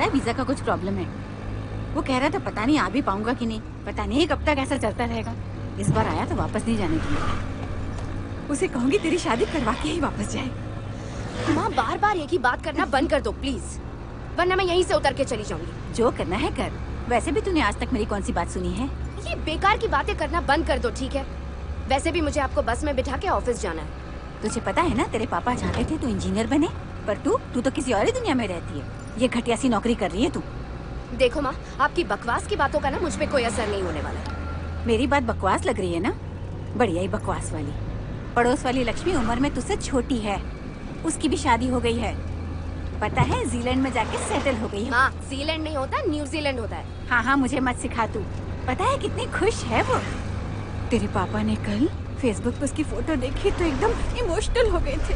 है वीजा का कुछ प्रॉब्लम है। वो कह रहा था पता नहीं आ भी पाऊंगा कि नहीं, पता नहीं कब तक ऐसा चलता रहेगा। इस बार आया तो वापस नहीं जाने दूंगा। उसे कहूंगी तेरी शादी करवा के ही वापस जाए। माँ बार बार एक ही बात करना बंद कर दो प्लीज, वरना मैं यहीं से उतर के चली जाऊंगी। जो करना है कर। वैसे भी तूने आज तक मेरी कौन सी बात सुनी है? ये बेकार की बातें करना बंद कर दो, ठीक है? वैसे भी मुझे आपको बस में बिठा के ऑफिस जाना है। तुझे पता है ना तेरे पापा चाहते थे तू इंजीनियर बने, पर तू तो किसी और ही दुनिया में रहती है। ये घटिया सी नौकरी कर रही है तू। देखो माँ, आपकी बकवास की बातों का ना मुझ पे कोई असर नहीं होने वाला। मेरी बात बकवास लग रही है ना? बढ़िया ही बकवास वाली। पड़ोस वाली लक्ष्मी उम्र में तुझसे छोटी है, उसकी भी शादी हो गई है। पता है जीलैंड में जाके सेटल हो गई है। माँ, जीलैंड नहीं होता, न्यूजीलैंड होता है। हाँ मुझे मत सिखा तू। पता है कितनी खुश है वो। तेरे पापा ने कल फेसबुक पर उसकी फोटो देखी तो एकदम इमोशनल हो गए थे।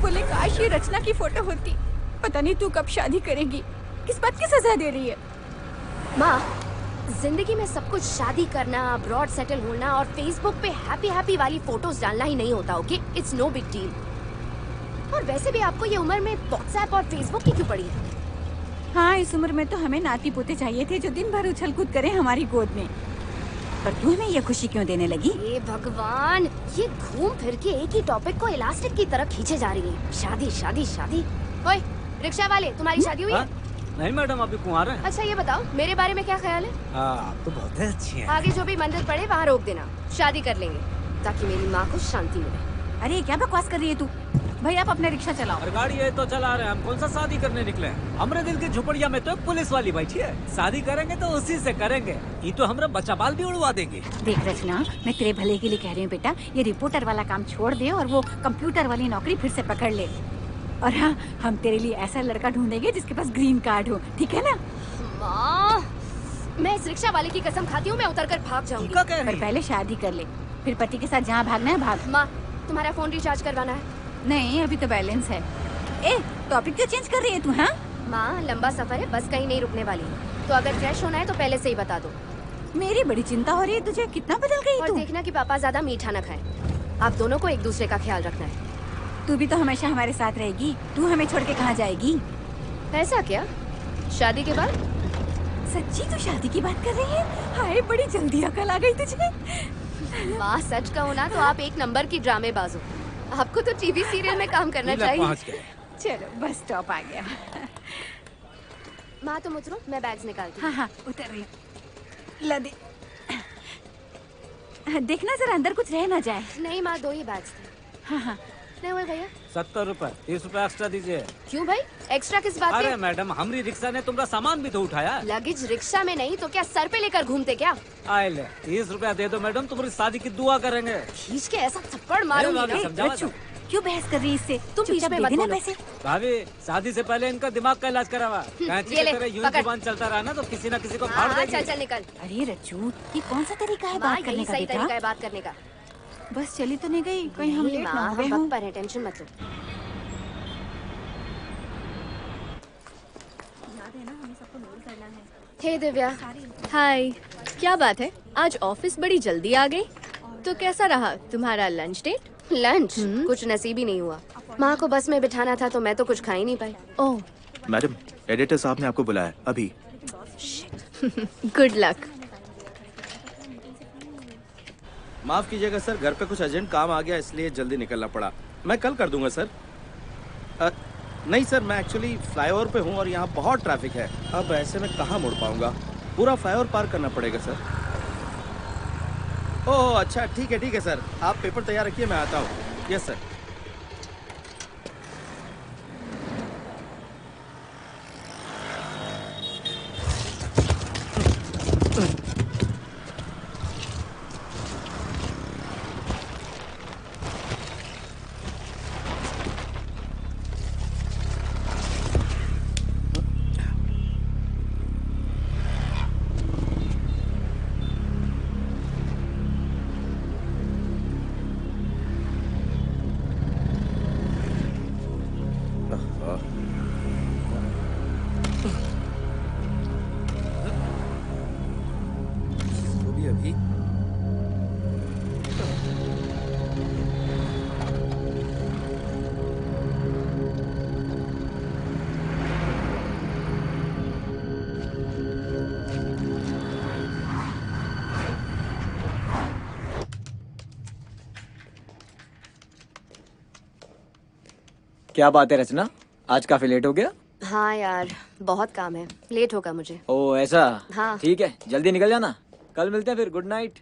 बोले काश ये रचना की फोटो होती। पता नहीं तू कब शादी करेगी। किस बात की सजा दे रही है? माँ, जिंदगी में सब कुछ शादी करना, अब्रॉड सेटल होना और फेसबुक पे हैप्पी हैप्पी वाली फोटोज डालना ही नहीं होता, okay? It's no big deal. और वैसे भी आपको ये उम्र में व्हाट्सएप और फेसबुक की क्यों पड़ी है? हाँ, इस उम्र में तो हमें नाती पोते चाहिए थे जो दिन भर उछल कूद करें हमारी गोद में। पर तू हमें ये खुशी क्यों देने लगी? हे भगवान, ये घूम फिर के एक ही टॉपिक को इलास्टिक की तरह खींचे जा रही है। शादी शादी शादी। ओए रिक्शा वाले, तुम्हारी शादी हुई है? नहीं मैडम, अभी कुंवारे हैं। अच्छा ये बताओ, मेरे बारे में क्या ख्याल है? आप तो बहुत अच्छी हैं। आगे जो भी मंदिर पड़े वहाँ रोक देना, शादी कर लेंगे ताकि मेरी माँ को शांति मिले। अरे क्या बकवास कर रही है तू? भाई आप अपना रिक्शा चलाओ। और गाड़ी है तो चला रहे हैं, हम कौन सा शादी करने निकले हैं? हमारे दिल की झुपड़िया में तो एक पुलिस वाली बैठी है। शादी करेंगे तो उसी से करेंगे। ये तो हमारा बच्चा बाल भी उड़वा देगी। देख रचना, मैं तेरे भले के लिए कह रही हूँ बेटा, ये रिपोर्टर वाला काम छोड़ दे और वो कंप्यूटर वाली नौकरी फिर से पकड़ ले। और हाँ, हम तेरे लिए ऐसा लड़का ढूंढेंगे जिसके पास ग्रीन कार्ड हो, ठीक है ना? माँ, मैं इस रिक्शा वाले की कसम खाती हूँ, मैं उतर कर भाग जाऊंगी। पर पहले शादी कर ले, फिर पति के साथ जहाँ भागना है भाग। माँ, तुम्हारा फोन रिचार्ज करवाना है? नहीं, अभी तो बैलेंस है। ए, टॉपिक क्यों चेंज कर रही है तू? हाँ माँ, लंबा सफर है, बस कहीं नहीं रुकने वाली, तो अगर फ्रेश होना है तो पहले से ही बता दो। मेरी बड़ी चिंता हो रही है तुझे, कितना बदल गई और तू। देखना कि पापा ज्यादा मीठा न खाएं। आप दोनों को एक दूसरे का ख्याल रखना है। तू भी तो हमेशा हमारे साथ रहेगी, तू हमें छोड़ के कहाँ जाएगी? ऐसा क्या? शादी के बाद? सच्ची तू शादी की बात कर रही है? हाय, बड़ी जल्दी अकल आ गई तुझे। माँ, सच कहो ना तो आप एक नंबर की ड्रामेबाज हो। आपको तो टीवी सीरियल में काम करना चाहिए। चलो बस स्टॉप आ गया। माँ तुम उतरो, मैं बैग्स निकालती हूँ। हाँ उतर रही। ला दे। देखना जरा अंदर कुछ रह ना जाए। नहीं माँ, 2 ही बैग्स थे। हाँ। नहीं हुए भैया? 70 रुपए, 30 रुपए एक्स्ट्रा दीजिए। क्यों भाई, एक्स्ट्रा किस बात अरे पे? मैडम, हमारी रिक्शा ने तुम्हारा सामान भी तो उठाया। लगेज रिक्शा में नहीं तो क्या सर पे लेकर घूमते क्या? आए ले, 30 रुपया दे दो मैडम, तुम्हारी शादी की दुआ करेंगे। खींच के ऐसा थप्पड़ मारूंगी ना। समझावा था। क्यों बहस कर रही है इससे? तुम बीच में मत बोलो। पैसे। भाभी, शादी से पहले इनका दिमाग का इलाज करावा। कैंची ये ले, की तरह यूं पकड़। जुबान चलता रहा ना तो किसी न किसी को फाड़ हाँ, देगी। चल चल निकल। अरे रज्जू, ये कौन सा तरीका है माँ, बात करने यही का सही बेटा? तरीका है बात करने का। बस चली तो नहीं गई, कहीं हम नहीं लेट ना माँ, हो गए हम हों। वक्त पर हैं, टेंशन मत लो। हे दिव्या। हाय, क्या बात है, आज ऑफिस बड़ी जल्दी आ गई? तो कैसा रहा तुम्हारा लंच डेट? लंच कुछ नसीब ही नहीं हुआ। माँ को बस में बिठाना था तो मैं तो कुछ खा ही नहीं पाई। ओह, मैडम, एडिटर साहब ने आपको बुलाया अभी। Good luck. माफ कीजिएगा सर, घर पे कुछ अर्जेंट काम आ गया इसलिए जल्दी निकलना पड़ा। मैं कल कर दूंगा सर। नहीं सर, मैं एक्चुअली फ्लाईओवर पे हूँ और यहाँ बहुत ट्रैफिक है। अब ऐसे में कहाँ मुड़ पाऊंगा, पूरा फ्लाईओवर पार करना पड़ेगा सर। ओह अच्छा, ठीक है सर, आप पेपर तैयार रखिए, मैं आता हूँ। Yes sir. क्या बात है रचना, आज काफी लेट हो गया। हाँ यार, बहुत काम है, लेट होगा मुझे। ओ ऐसा। हाँ। ठीक है, जल्दी निकल जाना, कल मिलते हैं फिर। Good night.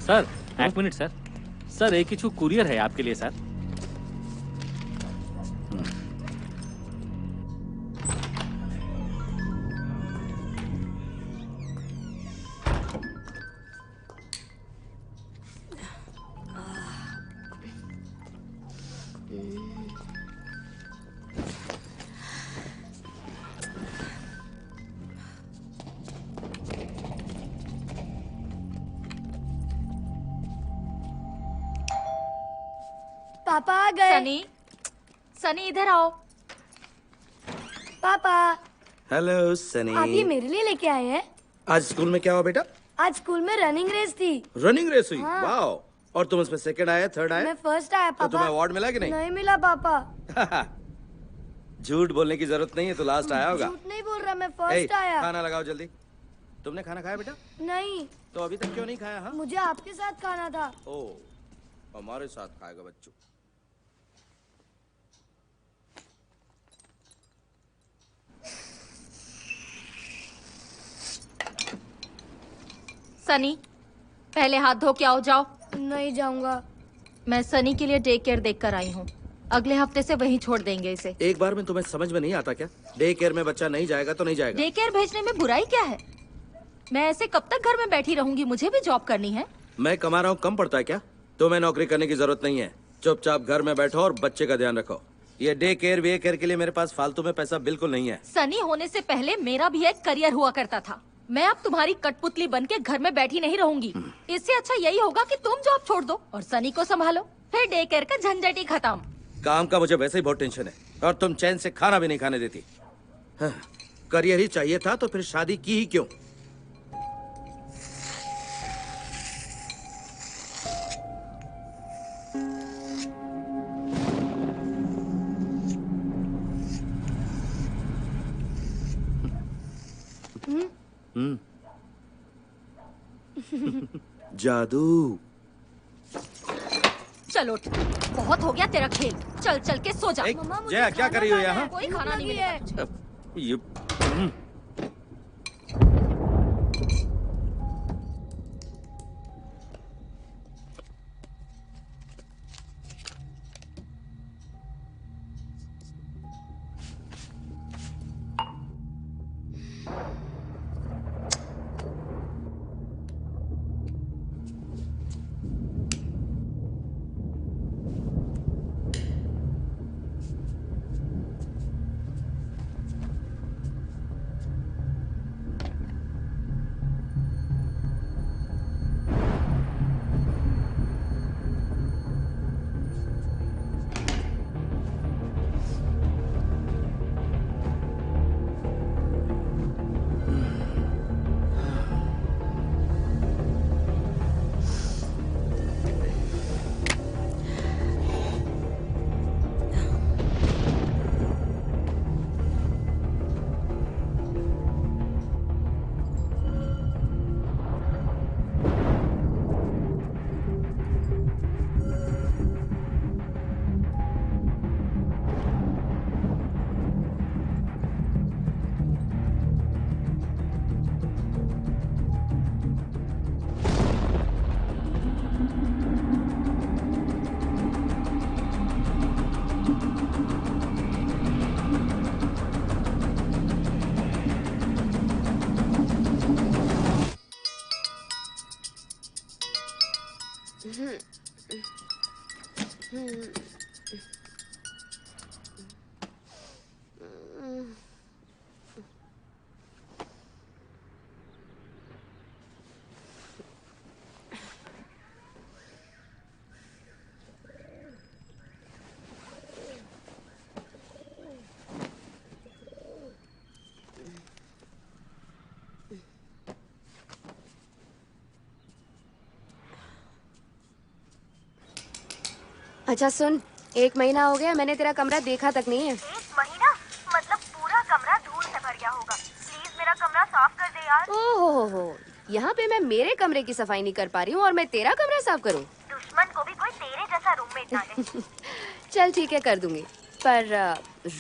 सर एक मिनट सर। सर एक किछु कुरियर है आपके लिए सर। पापा आ गए। सनी, सनी इधर आओ। पापा, हेलो सनी। आप ये मेरे लिए लेके आए हैं? आज स्कूल में क्या हुआ बेटा? आज स्कूल में रनिंग रेस थी। रनिंग रेस हुई? हाँ। वाओ। और तुम उसमें सेकंड आया, थर्ड आया? मैं फर्स्ट आया तो पापा। तुम्हें अवार्ड मिला कि नहीं? नहीं मिला पापा। झूठ बोलने की जरूरत नहीं है, तो लास्ट आया होगा। झूठ नहीं बोल रहा, मैं ए, फर्स्ट आया। खाना लगाओ जल्दी। तुमने खाना खाया बेटा? नहीं, तो अभी तक क्यों नहीं खाया? हाँ, मुझे आपके साथ खाना था। ओ हमारे साथ खाएगा बच्चों। सनी, पहले हाथ धो के आओ। जाओ। नहीं जाऊंगा। मैं सनी के लिए डे केयर देख कर आई हूँ। अगले हफ्ते से वहीं छोड़ देंगे इसे। एक बार में तुम्हें समझ में नहीं आता क्या? डे केयर में बच्चा नहीं जाएगा तो नहीं जाएगा। डे केयर भेजने में बुराई क्या है? मैं ऐसे कब तक घर में बैठी रहूंगी? मुझे भी जॉब करनी है। मैं कमा रहा हूँ, कम पड़ता है क्या? तुम्हें नौकरी करने की जरूरत नहीं है। चुपचाप घर में बैठो और बच्चे का ध्यान रखो। ये डे केयर वे केयर के लिए मेरे पास फालतू में पैसा बिल्कुल नहीं है। सनी होने से पहले मेरा भी एक करियर हुआ करता था। मैं अब तुम्हारी कठपुतली बन के घर में बैठी नहीं रहूंगी। इससे अच्छा यही होगा कि तुम जॉब छोड़ दो और सनी को संभालो, फिर डे केयर का झंझट ही खत्म। काम का मुझे वैसे ही बहुत टेंशन है और तुम चैन से खाना भी नहीं खाने देती। हाँ, करियर ही चाहिए था तो फिर शादी की ही क्यों? जादू। चलो, बहुत हो गया तेरा खेल। चल चल के सो जा। मम्मा, मुझे जया क्या खाना कर रही हो खाना यहाँ? है। कोई खाना नहीं भूख मिलेगा लगी तुझे। ये अच्छा सुन, 1 महीना हो गया मैंने तेरा कमरा देखा तक नहीं है। 1 महीना मतलब पूरा कमरा धूल से भर गया होगा। प्लीज मेरा कमरा साफ कर दे यार। ओहो, यहाँ पे मैं मेरे कमरे की सफाई नहीं कर पा रही हूँ और मैं तेरा कमरा साफ करूँ? दुश्मन को भी कोई तेरे जैसा रूममेट ना दे। चल ठीक है, कर दूंगी। पर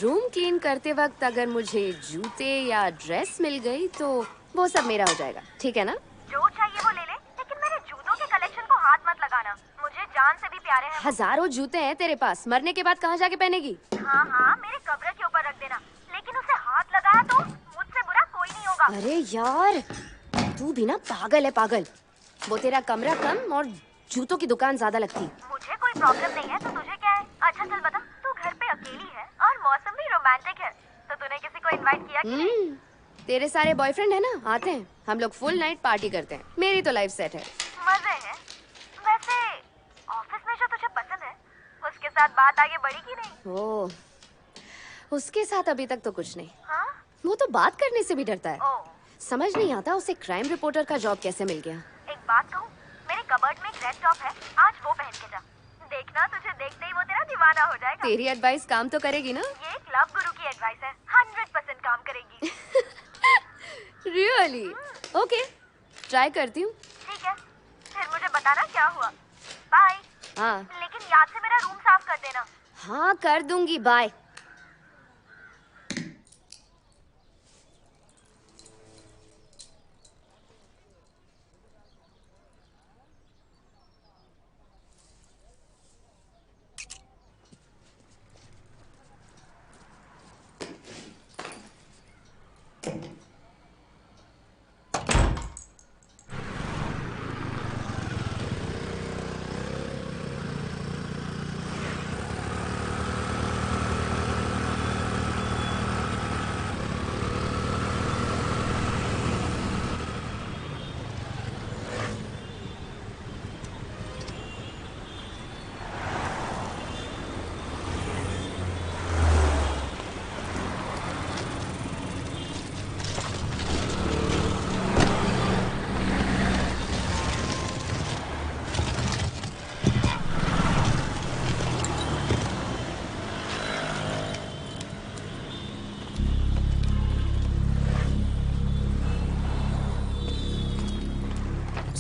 रूम क्लीन करते वक्त अगर मुझे जूते या ड्रेस मिल गई तो वो सब मेरा हो जाएगा, ठीक है ना? जो चाहिए वो ले ले, लेकिन मेरे जूतों के कलेक्शन को हाथ मत लगाना। मुझे जान से भी प्यारे हैं। हजारों जूते हैं तेरे पास, मरने के बाद कहाँ जाके पहनेगी? हाँ हाँ, मेरे कब्र के ऊपर रख देना, लेकिन उसे हाथ लगाया तो मुझसे बुरा कोई नहीं होगा। अरे यार, तू भी ना पागल है, पागल। वो तेरा कमरा कम और जूतों की दुकान ज्यादा लगती। मुझे कोई प्रॉब्लम नहीं है तो तुझे क्या है? अच्छा चल बता, तू घर पे अकेली है और मौसम भी रोमांटिक है, तो तूने किसी को इनवाइट किया कि नहीं? तेरे सारे बॉयफ्रेंड है ना, आते हैं, हम लोग फुल नाइट पार्टी करते हैं। मेरी तो लाइफ सेट है। मजे हैं। वैसे ऑफिस में जो तुझे पसंद है उसके साथ बात आगे बढ़ी कि नहीं? ओह, उसके साथ अभी तक तो कुछ नहीं। हाँ? वो तो बात करने से भी डरता है। ओह, समझ नहीं आता उसे क्राइम रिपोर्टर का जॉब कैसे मिल गया। एक बात कहूँ, मेरे कबर्ड में एक रेड टॉप है, आज वो पहन के जा। देखना, तुझे देखते ही वो तेरा दीवाना हो जाएगा। तेरी एडवाइस काम तो करेगी ना? ये एक लव गुरु की एडवाइस है, 100% काम करेगी। रियली? ओके, ट्राई करती हूँ। ठीक है, फिर मुझे बताना क्या हुआ। बाय। हाँ लेकिन याद से मेरा रूम साफ कर देना। हाँ, कर दूंगी, बाय।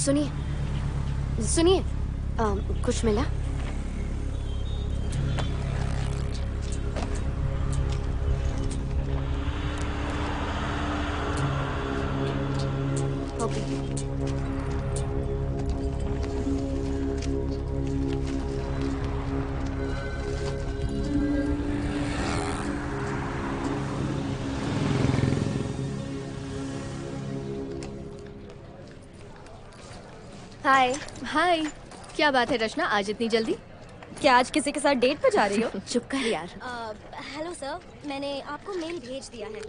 सुनिए सुनिए, कुछ मिला? ओके। हाय। हाय, क्या बात है रचना, आज इतनी जल्दी? क्या आज किसी के साथ डेट पे जा रही हो? चुप कर यार। हेलो सर, मैंने आपको मेल भेज दिया है।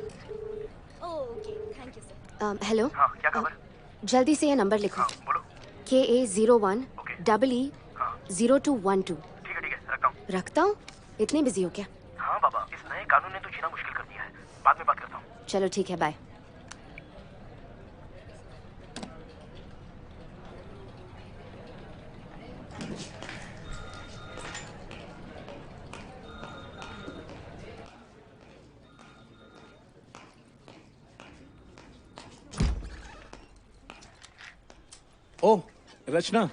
Okay, thank you sir. Hello. हाँ, क्या खबर? जल्दी से ये नंबर लिखो। हाँ, बोलो। KA01 हाँ। 0212। ठीक है, रखता हूँ। रखता हूँ? इतने बिजी हो क्या? हाँ बाबा, इस नए कानून ने तो जीना मुश्किल कर दिया है। बाद में बात करता हूँ। चलो ठीक है, बाय। ओह, रचना।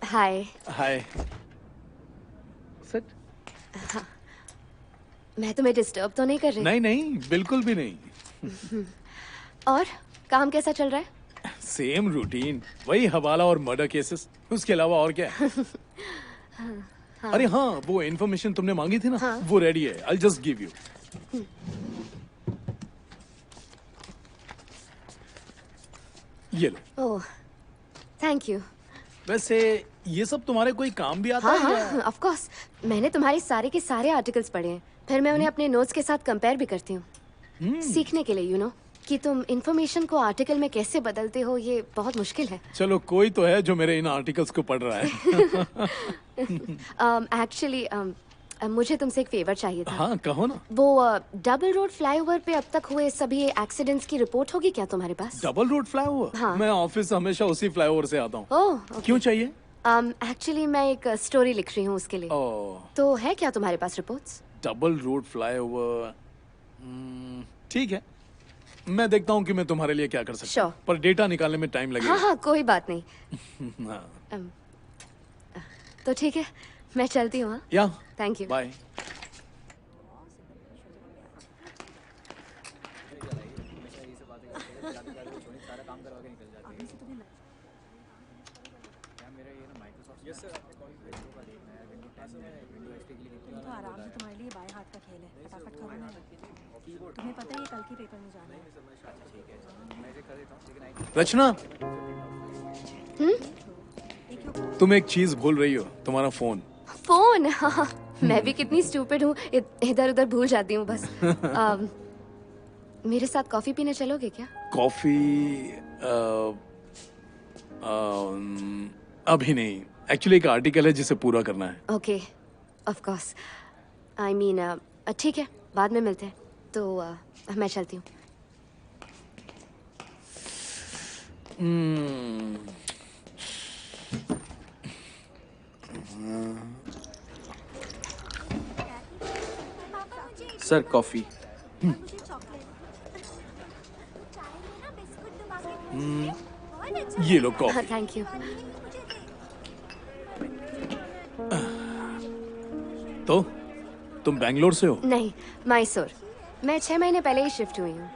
हाय। हाय। सच? हाँ। मैं तुम्हें डिस्टर्ब तो नहीं कर रही? नहीं नहीं, बिल्कुल भी नहीं। और काम कैसा चल रहा है? सेम रूटीन, वही हवाला और मर्डर केसेस, उसके अलावा और क्या है? हाँ। अरे हाँ, वो इन्फॉर्मेशन तुमने मांगी थी ना, हाँ। वो रेडी है। I'll just give you. ये लो। ओह, थैंक यू। वैसे ये सब तुम्हारे कोई काम भी आता हाँ है या? हाँ ऑफ कोर्स, मैंने तुम्हारे सारे के सारे आर्टिकल्स पढ़े हैं, फिर मैं उन्हें अपने नोट्स के साथ कंपेयर भी करती हूँ सीखने के लिए, यू नो कि तुम इन्फॉर्मेशन को आर्टिकल में कैसे बदलते हो, ये बहुत मुश्किल है। चलो कोई तो है जो मेरे इन आर्टिकल्स को पढ़ रहा है। एक्चुअली मुझे तुमसे एक फेवर चाहिए था। हाँ कहो ना। वो डबल रोड फ्लाईओवर पे अब तक हुए सभी एक्सीडेंट्स की रिपोर्ट होगी क्या तुम्हारे पास? Double road flyover? हाँ। मैं ऑफिस हमेशा उसी फ्लाईओवर से आता हूँ। ओह क्यों चाहिए? एक्चुअली मैं एक स्टोरी लिख रही हूँ उसके लिए। तो है क्या तुम्हारे पास रिपोर्ट्स? डबल रोड फ्लाईओवर, ठीक है, मैं देखता हूँ कि मैं तुम्हारे लिए क्या कर सकता हूँ। पर डेटा निकालने में टाइम लगेगा। हाँ हाँ कोई बात नहीं। हाँ। तो ठीक है, मैं चलती हूँ। या थैंक यू, बाय। तो आराम से तुम्हारे लिए बाएं हाथ का खेल है, फटाफट करो ना। तुम्हें पता है ये कल के पेपर में जाना है। रचना, तुम एक चीज भूल रही हो, तुम्हारा फोन। फोन? हाँ, मैं भी कितनी स्टूपिड हूँ, इधर उधर भूल जाती हूँ बस। मेरे साथ कॉफी पीने चलोगे क्या? कॉफी अभी नहीं, एक्चुअली एक आर्टिकल है जिसे पूरा करना है। Okay, of course, I mean ठीक है, बाद में मिलते हैं। तो मैं चलती हूँ। Sir coffee. ये लो कॉफी। Thank you. तो तुम बैंगलोर से हो? नहीं, मैसूर। मैं 6 महीने पहले ही शिफ्ट हुई हूँ।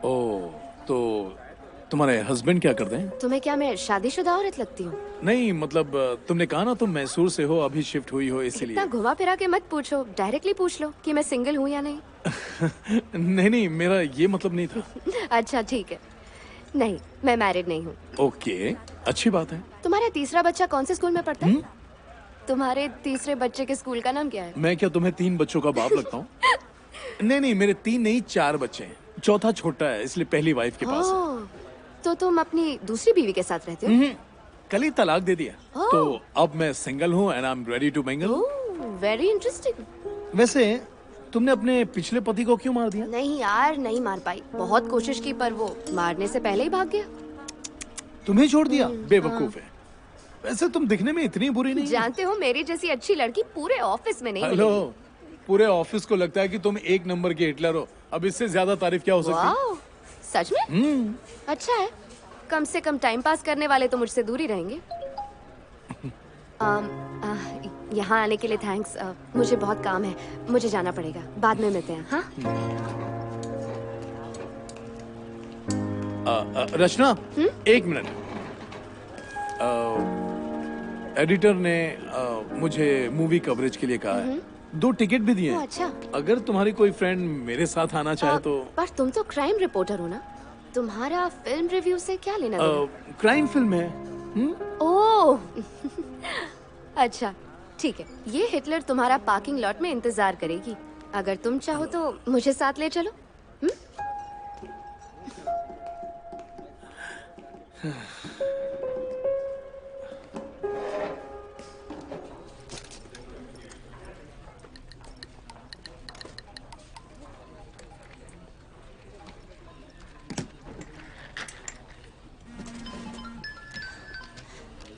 ओह, तो तुम्हारे हस्बैंड क्या करते हैं? तुम्हें क्या मैं शादीशुदा औरत लगती हूँ? नहीं, मतलब तुमने कहा ना तुम मैसूर से हो, अभी शिफ्ट हुई हो, इसलिए। इतना घुमा फिरा के मत पूछो, डायरेक्टली पूछ लो कि मैं सिंगल हूँ या नहीं। नहीं, मेरा ये मतलब नहीं था। अच्छा ठीक है, नहीं मैं मैरिड नहीं हूँ। ओके, अच्छी बात है। तुम्हारा तीसरा बच्चा कौन से स्कूल में पढ़ता है? तुम्हारे तीसरे बच्चे के स्कूल का नाम क्या है? मैं क्या तुम्हें 3 बच्चों का बाप लगता हूँ? नहीं, मेरे 3 नहीं 4 बच्चे हैं, चौथा छोटा है, इसलिए पहली वाइफ के पास है। तो तुम अपनी दूसरी बीवी के साथ रहते हो? कल ही तलाक दे दिया, तो अब मैं सिंगल हूँ and I am ready to mingle. Very interesting. वैसे तुमने अपने पिछले पति को क्यों मार दिया? नहीं यार, नहीं मार पाई, बहुत कोशिश की पर वो मारने से पहले ही भाग गया। तुम्हें छोड़ दिया? बेवकूफ है। वैसे तुम दिखने में इतनी बुरी नहीं। जानते हो, मेरी जैसी अच्छी लड़की पूरे ऑफिस में नहीं हेलो, मिलेगी। पूरे ऑफिस को लगता है कि तुम 1 नंबर के हिटलर हो। अब इससे ज्यादा तारीफ क्या हो सकती है? सच में? अच्छा है, कम से कम टाइम पास करने वाले तो मुझसे दूर ही रहेंगे। यहाँ आने के लिए थैंक्स। मुझे बहुत काम है, मुझे जाना पड़ेगा, बाद में मिलते हैं। हाँ? रचना, 1 मिनट। एडिटर ने मुझे मूवी कवरेज के लिए कहा है, 2 टिकट भी दिए हैं। अच्छा। अगर तुम्हारी कोई फ्रेंड मेरे साथ आना चाहे तो। पर तुम तो क्राइम रिपोर्टर हो ना, तुम्हारा फिल्म रिव्यू से क्या लेना देना? क्राइम फिल्म है। ओह अच्छा ठीक है, ये हिटलर तुम्हारा पार्किंग लॉट में इंतजार करेगी। अगर तुम चाहो तो मुझे साथ ले चलो।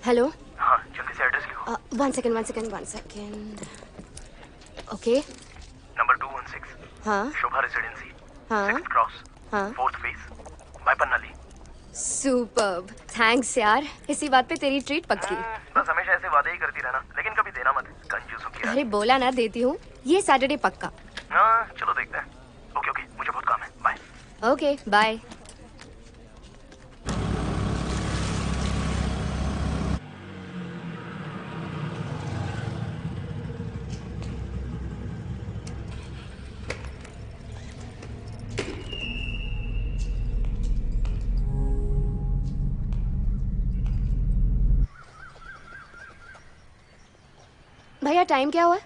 हेलो। हाँ, जल्दी से एड्रेस लिखो। 1 सेकंड। ओके। नंबर 216। हाँ। शोभा रेसिडेंसी। हाँ। 6th cross. हाँ। 4th face. बायपन्नाली। सुपर्ब, थैंक्स यार, इसी बात पे तेरी ट्रीट पक्की। बस हमेशा ऐसे वादे ही करती रहना, लेकिन कभी देना मत, कंजूस हो क्या। अरे बोला ना, देती हूँ, ये सैटरडे पक्का। हाँ, चलो देखते हैं। ओके, मुझे बहुत काम है, बाय। Okay, bye. भैया टाइम क्या हुआ है?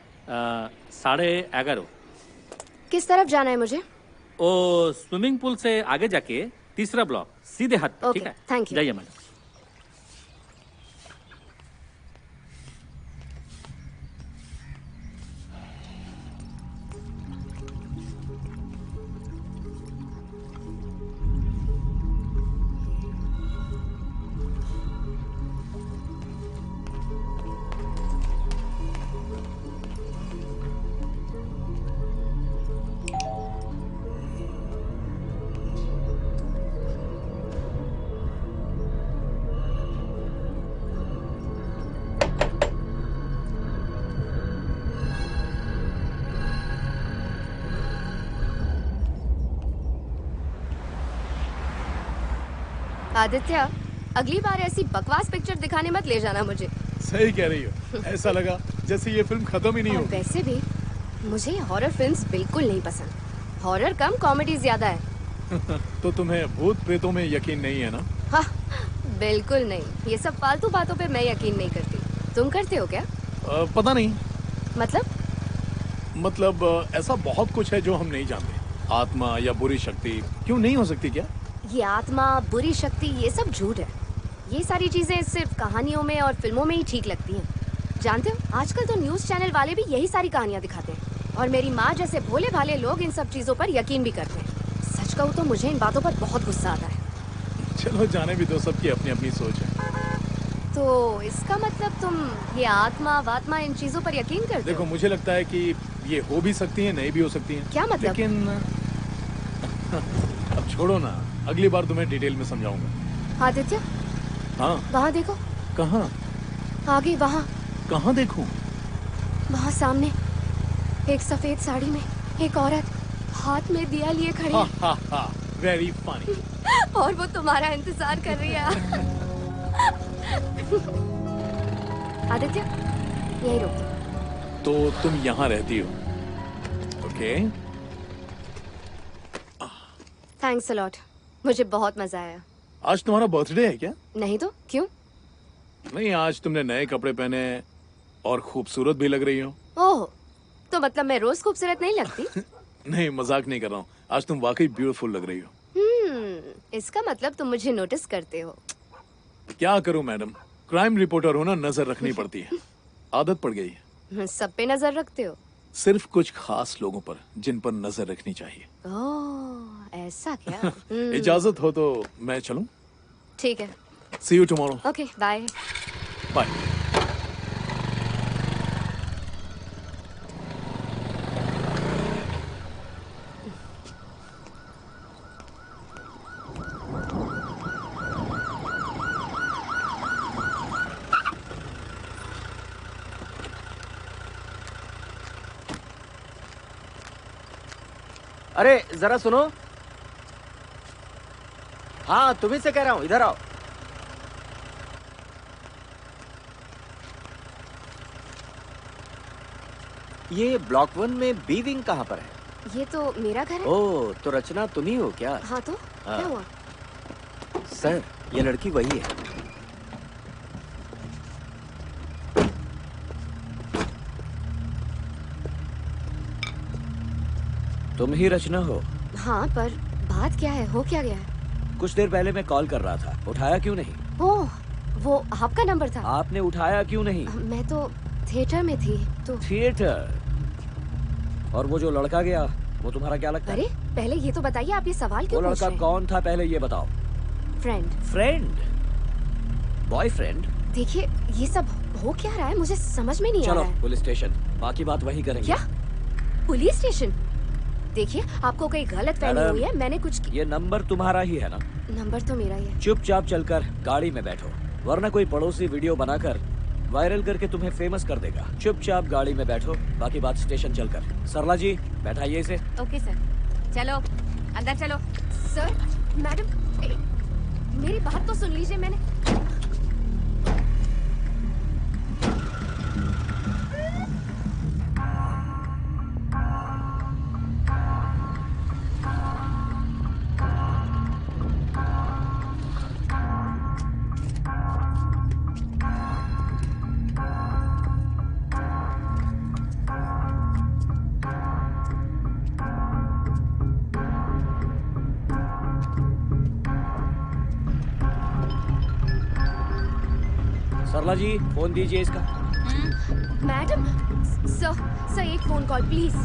11:30। किस तरफ जाना है मुझे? ओ स्विमिंग पूल से आगे जाके तीसरा ब्लॉक सीधे हाथ पे, ठीक है? Thank you. जाइए मैडम। आदित्य, अगली बार ऐसी बकवास पिक्चर दिखाने मत ले जाना मुझे। सही कह रही हो, ऐसा लगा जैसे ये फिल्म खत्म ही नहीं और होगी। वैसे भी मुझे हॉरर फिल्म्स बिल्कुल नहीं पसंद। हॉरर कम, कॉमेडी ज्यादा है। तो तुम्हें भूत प्रेतों में यकीन नहीं है ना? हाँ, बिल्कुल नहीं। ये सब फालतू बातों पे मैं यकीन नहीं करती। तुम करते हो क्या? पता नहीं। मतलब ऐसा बहुत कुछ है जो हम नहीं जानते। आत्मा या बुरी शक्ति क्यों नहीं हो सकती क्या? ये आत्मा, बुरी शक्ति, ये सब झूठ है। ये सारी चीजें सिर्फ कहानियों में और फिल्मों में ही ठीक लगती हैं। जानते हो, आजकल तो न्यूज़ चैनल वाले भी यही सारी कहानियां दिखाते हैं और मेरी माँ जैसे भोले भाले लोग इन सब चीजों पर यकीन भी करते हैं। सच कहूँ तो मुझे इन बातों पर बहुत गुस्सा आता है। चलो जाने भी दो, सबकी अपनी अपनी सोच है। तो इसका मतलब तुम ये आत्मा वात्मा इन चीजों पर यकीन करते हो? देखो, मुझे लगता है कि ये हो भी सकती है, नहीं भी हो सकती है। क्या मतलब? लेकिन अब छोड़ो ना, अगली बार तुम्हें डिटेल में समझाऊंगा। आदित्य, हाँ, वहाँ देखो। कहाँ? आगे वहाँ। कहाँ देखूं? वहाँ सामने एक सफेद साड़ी में एक औरत हाथ में दिया लिए खड़ी है। Very funny. और वो तुम्हारा इंतजार कर रही है। आदित्य, यही रुक दो। तो तुम यहाँ रहती हो? ओके। थैंक्स अ लॉट, मुझे बहुत मजा आया। आज तुम्हारा बर्थडे है क्या? नहीं तो क्यों? नहीं, आज तुमने नए कपड़े पहने और खूबसूरत भी लग रही हो। ओह, तो मतलब मैं रोज खूबसूरत नहीं लगती? नहीं, मजाक नहीं कर रहा हूँ। आज तुम वाकई ब्यूटीफुल लग रही हो। इसका मतलब तुम मुझे नोटिस करते हो। क्या करूं मैडम, क्राइम रिपोर्टर होना, नजर रखनी पड़ती है। आदत पड़ गई है। सब पे नजर रखते हो? सिर्फ कुछ खास लोगों पर, जिन पर नजर रखनी चाहिए। ओह, ऐसा क्या? इजाजत हो तो मैं चलूं? ठीक है। See you tomorrow. Okay, bye. Bye. अरे जरा सुनो। हाँ, तुम्ही से कह रहा हूँ, इधर आओ। ये ब्लॉक 1 में बी विंग कहाँ पर है? ये तो मेरा घर है। ओह, तो रचना तुम ही हो क्या? हाँ तो हाँ। क्या हुआ? सर, ये लड़की वही है। तुम ही रचना हो? हाँ, पर बात क्या है? हो क्या गया है? कुछ देर पहले मैं कॉल कर रहा था, उठाया क्यों नहीं? ओह, वो आपका नंबर था? आपने उठाया क्यों नहीं? मैं तो थिएटर में थी तो। थिएटर? और वो जो लड़का गया, वो तुम्हारा क्या लगता है? अरे पहले ये तो बताइए, आप ये सवाल क्यों वो पूछ रहे लड़का हैं? कौन था पहले ये बताओ। फ्रेंड। फ्रेंड? बॉयफ्रेंड? देखिए, ये सब हो क्या रहा है, मुझे समझ में नहीं आ चलो रहा है। पुलिस स्टेशन, बाकी बात वहीं करेंगे। क्या? Police station? देखिए, आपको कोई गलत फहमी मैडम, हुई है। मैंने कुछ ये नंबर तुम्हारा ही है ना? नंबर तो मेरा ही है। चुपचाप चलकर गाड़ी में बैठो, वरना कोई पड़ोसी वीडियो बनाकर वायरल करके तुम्हें फेमस कर देगा। चुपचाप गाड़ी में बैठो, बाकी बात स्टेशन चलकर। सरला जी, बैठाइए इसे। ओके सर, चलो अंदर चलो। सर, मैडम, मेरी बात तो सुन लीजिए। मैंने सरला जी फोन दीजिए इसका। मैडम, सर एक फोन कॉल प्लीज।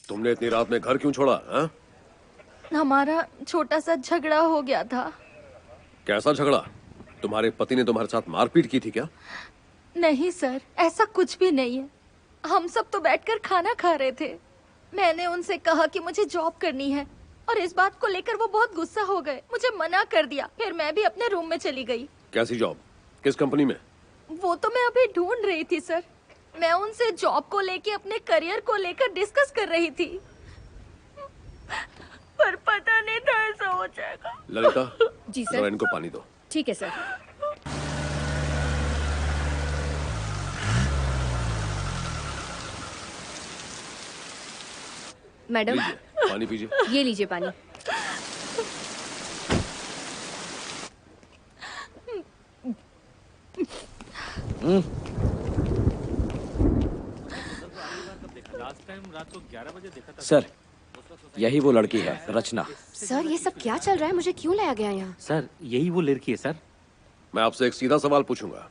तुमने इतनी रात में घर क्यों छोड़ा? हा? हमारा छोटा सा झगड़ा हो गया था। कैसा झगड़ा? तुम्हारे पति ने तुम्हारे साथ मारपीट की थी क्या? नहीं सर, ऐसा कुछ भी नहीं है। हम सब तो बैठकर खाना खा रहे थे। मैंने उनसे कहा कि मुझे जॉब करनी है और इस बात को लेकर वो बहुत गुस्सा हो गए। मुझे मना कर दिया। फिर मैं भी अपने रूम में चली गई। कैसी जॉब? किस कंपनी में? वो तो मैं अभी ढूंढ रही थी सर। मैं उनसे जॉब को लेके, अपने करियर को लेकर डिस्कस कर रही थी, पर पता नहीं था ऐसा हो जाएगा। ललिता जी सर। जरा इनको पानी दो। ठीक है सर। मैडम लीजिए, पानी पीजिए। ये लीजिए पानी। लास्ट टाइम रात को 11 बजे देखा था। सर यही वो लड़की है, रचना। सर ये सब क्या चल रहा है? मुझे क्यों लाया गया यहाँ? सर यही वो लड़की है सर। मैं आपसे एक सीधा सवाल पूछूंगा।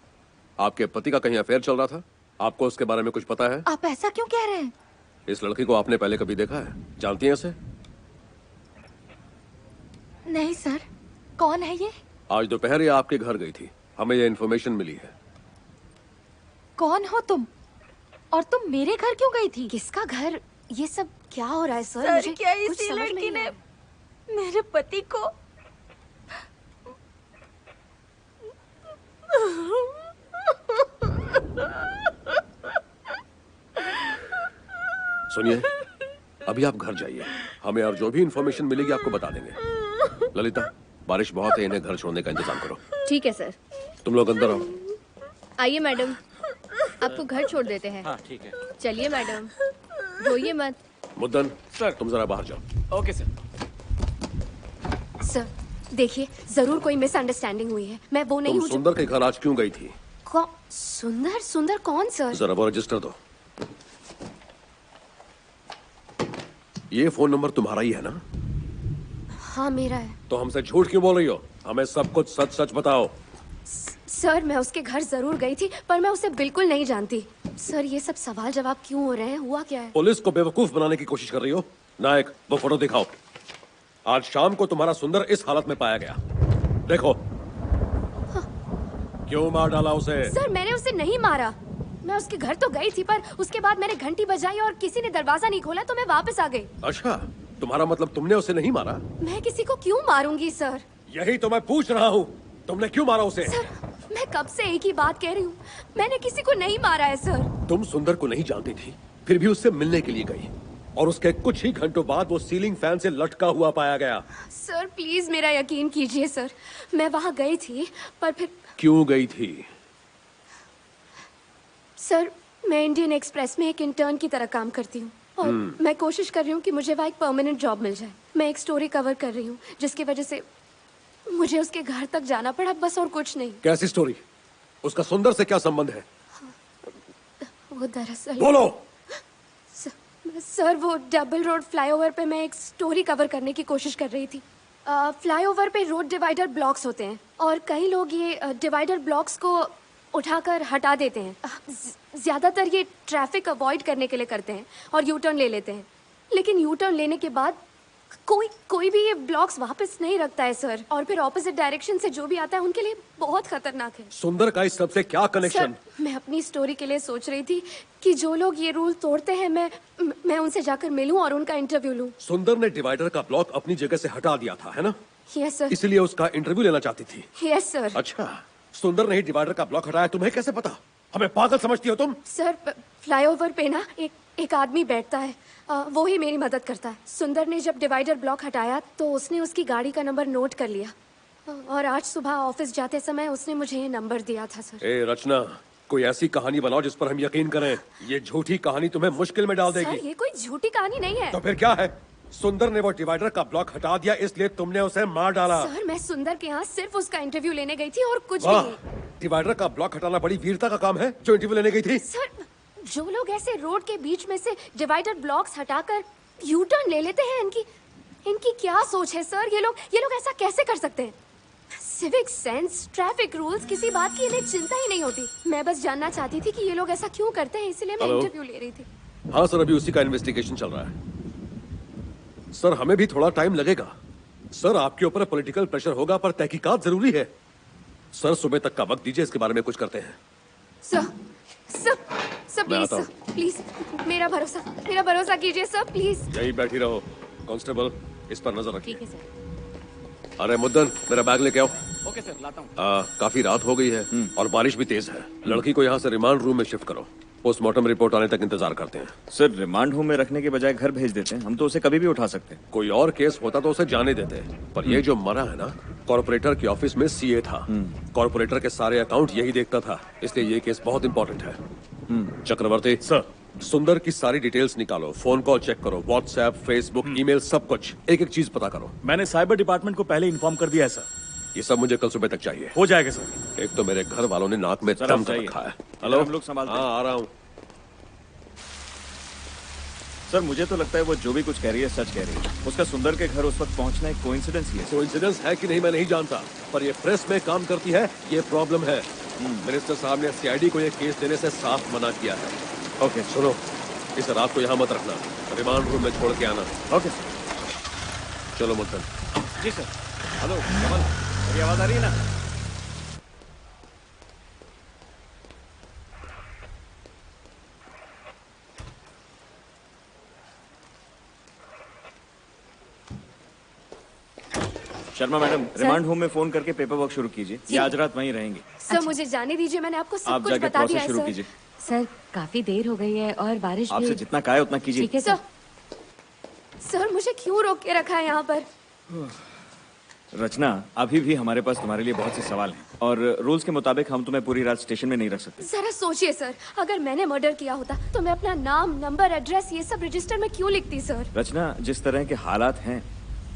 आपके पति का कहीं अफेयर चल रहा था? आपको उसके बारे में कुछ पता है? आप ऐसा क्यों कह रहे हैं? इस लड़की को आपने पहले कभी देखा है? जानती हैं इसे? नहीं सर। कौन है ये? आज दोपहर ये आपके घर गई थी, हमें ये इन्फॉर्मेशन मिली है। कौन हो तुम? और तुम मेरे घर क्यों गई थी? किसका घर? ये सब क्या हो रहा है सर? सर मुझे क्या कुछ इसी समझ लड़की नहीं ने आ रहा। मेरे पति को? सुनिए, अभी आप घर जाइए, हमें और जो भी इन्फॉर्मेशन मिलेगी आपको बता देंगे। ललिता, बारिश बहुत है, इन्हें घर छोड़ने का इंतजाम करो। ठीक है सर। तुम लोग अंदर आओ। आइए मैडम, आपको घर छोड़ देते हैं। हाँ ठीक है। चलिए मैडम, रोइए मत। मुद्दन सर, तुम जरा बाहर जाओ। Okay sir. सर देखिए, जरूर कोई मिसअंडरस्टैंडिंग हुई है। मैं वो नहीं तुम हूँ जो- सुंदर के घर आज क्यों गई थी? सुंदर? सुंदर कौन सर? जरा वो रजिस्टर दो। ये फोन नंबर तुम्हारा ही है ना? हाँ मेरा है। तो हमसे झूठ क्यों बोल रही हो? हमें सब कुछ सच सच बताओ। सर मैं उसके घर जरूर गई थी, पर मैं उसे बिल्कुल नहीं जानती। सर ये सब सवाल जवाब क्यों हो रहे हैं? हुआ क्या है? पुलिस को बेवकूफ बनाने की कोशिश कर रही हो? नायक, वो फोटो दिखाओ। आज शाम को तुम्हारा सुंदर इस हालत में पाया गया। देखो। क्यों मार डाला उसे? सर मैंने उसे नहीं मारा। मैं उसके घर तो गई थी, पर उसके बाद मैंने घंटी बजाई और किसी ने दरवाजा नहीं खोला तो मैं वापस आ गई। अच्छा, तुम्हारा मतलब तुमने उसे नहीं मारा? मैं किसी को क्यों मारूंगी सर? यही तो मैं पूछ रहा हूँ, तुमने क्यों मारा उसे? सर मैं कब से एक ही बात कह रही हूँ, मैंने किसी को नहीं मारा है सर। तुम सुंदर को नहीं जानती थी, फिर भी उससे मिलने के लिए गई, और उसके कुछ ही घंटों बाद वो सीलिंग फैन से लटका हुआ पाया गया। सर प्लीज मेरा यकीन कीजिए सर, मैं वहाँ गई थी, पर फिर। क्यों गई थी? सर मैं इंडियन एक्सप्रेस में एक इंटर्न की तरह काम करती हूँ और मैं कोशिश कर रही हूँ कि मुझे वहाँ एक परमानेंट जॉब मिल जाए। मैं एक स्टोरी कवर कर रही हूँ जिसकी वजह से मुझे उसके घर तक जाना पड़ा, बस और कुछ नहीं। कैसी स्टोरी? उसका सुंदर से क्या संबंध है? वो दरअसल बोलो। सर वो डबल रोड फ्लाईओवर पे मैं एक स्टोरी कवर करने की कोशिश कर रही थी। फ्लाईओवर पे रोड डिवाइडर ब्लॉक्स होते हैं और कई लोग ये डिवाइडर ब्लॉक्स को उठाकर हटा देते हैं। ज़्यादातर ये ट्रैफिक अवॉइड करने के लिए करते हैं और यू टर्न ले लेते हैं, लेकिन यू टर्न लेने के बाद कोई भी ये ब्लॉक्स वापस नहीं रखता है सर, और फिर ऑपोजिट डायरेक्शन से जो भी आता है उनके लिए बहुत खतरनाक है। सुंदर का इस सबसे क्या कनेक्शन? सर मैं अपनी स्टोरी के लिए सोच रही थी कि जो लोग ये रूल तोड़ते हैं मैं उनसे जाकर मिलूं और उनका इंटरव्यू लूं। सुंदर ने डिवाइडर का ब्लॉक अपनी जगह से हटा दिया था, है ना? Yes sir. इसलिए उसका इंटरव्यू लेना चाहती थी। Yes sir. अच्छा, सुंदर ने ही डिवाइडर का ब्लॉक हटाया, तुम्हें कैसे पता? हमें पागल समझती हो तुम? सर फ्लाईओवर पे ना एक आदमी बैठता है, वो ही मेरी मदद करता है। सुंदर ने जब डिवाइडर ब्लॉक हटाया तो उसने उसकी गाड़ी का नंबर नोट कर लिया और आज सुबह ऑफिस जाते समय उसने मुझे ये नंबर दिया था सर। ए रचना, कोई ऐसी कहानी बनाओ जिस पर हम यकीन करें। ये झूठी कहानी तुम्हें मुश्किल में डाल देगी। सर ये कोई झूठी कहानी नहीं है। तो फिर क्या है? सुंदर ने वो डिवाइडर का ब्लॉक हटा दिया, इसलिए तुमने उसे मार डाला। सर मैं सुंदर के यहाँ सिर्फ उसका इंटरव्यू लेने गई थी और कुछ वाह, नहीं। डिवाइडर का ब्लॉक हटाना बड़ी वीरता का काम है जो इंटरव्यू लेने गई थी? सर, जो लोग ऐसे रोड के बीच में से डिवाइडर ब्लॉक्स हटाकर यू टर्न ले लेते हैं, इनकी क्या सोच है सर? ये लोग ऐसा कैसे कर सकते हैं? सिविक सेंस, ट्रैफिक रूल्स, किसी बात की इन्हें चिंता ही नहीं होती। मैं बस जानना चाहती थी कि ये लोग ऐसा क्यों करते हैं, इसलिए मैं हेलो? इंटरव्यू ले रही थी। हाँ सर, अभी उसी का इन्वेस्टिगेशन चल रहा है। सर हमें भी थोड़ा टाइम लगेगा। सर आपके ऊपर पॉलिटिकल प्रेशर होगा पर तहकीकात जरूरी है। सर सुबह तक का वक्त दीजिए, इसके बारे में कुछ करते हैं। सर मैं प्लीज, आता सर प्लीज, मेरा भरोसा कीजिए सर, प्लीज। यही बैठी रहो। कांस्टेबल, इस पर नजर रखिए। ठीक है सर। अरे मुद्दन, मेरा बैग लेके आओ। ओके सर, लाता हूँ। काफी रात हो गई है और बारिश भी तेज है। लड़की को यहाँ से रिमांड रूम में शिफ्ट करो। पोस्टमार्टम रिपोर्ट आने तक इंतजार करते हैं। सर, रिमांड होम में रखने के बजाय घर भेज देते हैं, हम तो उसे कभी भी उठा सकते हैं। कोई और केस होता तो उसे जाने देते, पर ये जो मरा है ना, कॉर्पोरेटर की ऑफिस में सीए था। कॉर्पोरेटर के सारे अकाउंट यही देखता था, इसलिए ये केस बहुत इंपॉर्टेंट है। चक्रवर्ती सर, सुंदर की सारी डिटेल्स निकालो, फोन कॉल चेक करो, व्हाट्सएप, फेसबुक, ईमेल, सब कुछ एक एक चीज पता करो। मैंने साइबर डिपार्टमेंट को पहले इन्फॉर्म कर दिया है सर। ये सब मुझे कल सुबह तक चाहिए। हो जाएगा सर। एक तो मेरे घर वालों ने नाक में सर, दम आप कर जाइए। रखा है। हेलो, हम लोग संभालते हैं। हाँ, आ रहा हूँ। सर, मुझे तो लगता है वो जो भी कुछ कह रही है सच कह रही है। उसका सुंदर के घर उस वक्त पहुंचना एक कोइंसिडेंस ही है। कोइंसिडेंस है कि नहीं मैं नहीं जानता, पर ये प्रेस में काम करती है, ये प्रॉब्लम है। मिनिस्टर साहब ने सीआईडी को ये केस देने से साफ मना किया है। ओके, सुनो, इस रात को यहाँ मत रखना, रिमांड रूम में छोड़ के आना। ओके चलो मुल्तन। जी सर। हेलो कमल, मेरी आवाज आ रही है ना? शर्मा मैडम, रिमांड होम में फोन करके पेपर वर्क शुरू कीजिए। ये आज रात वहीं रहेंगे। सर मुझे जाने दीजिए, मैंने आपको सब आप कुछ जाके बता दिया प्रोसेस है शुरू सर। कीजिए। सर काफी देर हो गई है और बारिश भी। आपसे जितना कहा है उतना कीजिए। ठीक है सर। सर मुझे क्यों रोक के रखा है यहाँ पर? रचना, अभी भी हमारे पास तुम्हारे लिए बहुत से सवाल हैं और रूल्स के मुताबिक हम तुम्हें पूरी रात स्टेशन में नहीं रख सकते। जरा सोचिए सर, अगर मैंने मर्डर किया होता तो मैं अपना नाम, नंबर, एड्रेस ये सब रजिस्टर में क्यों लिखती सर? रचना, जिस तरह के हालात हैं,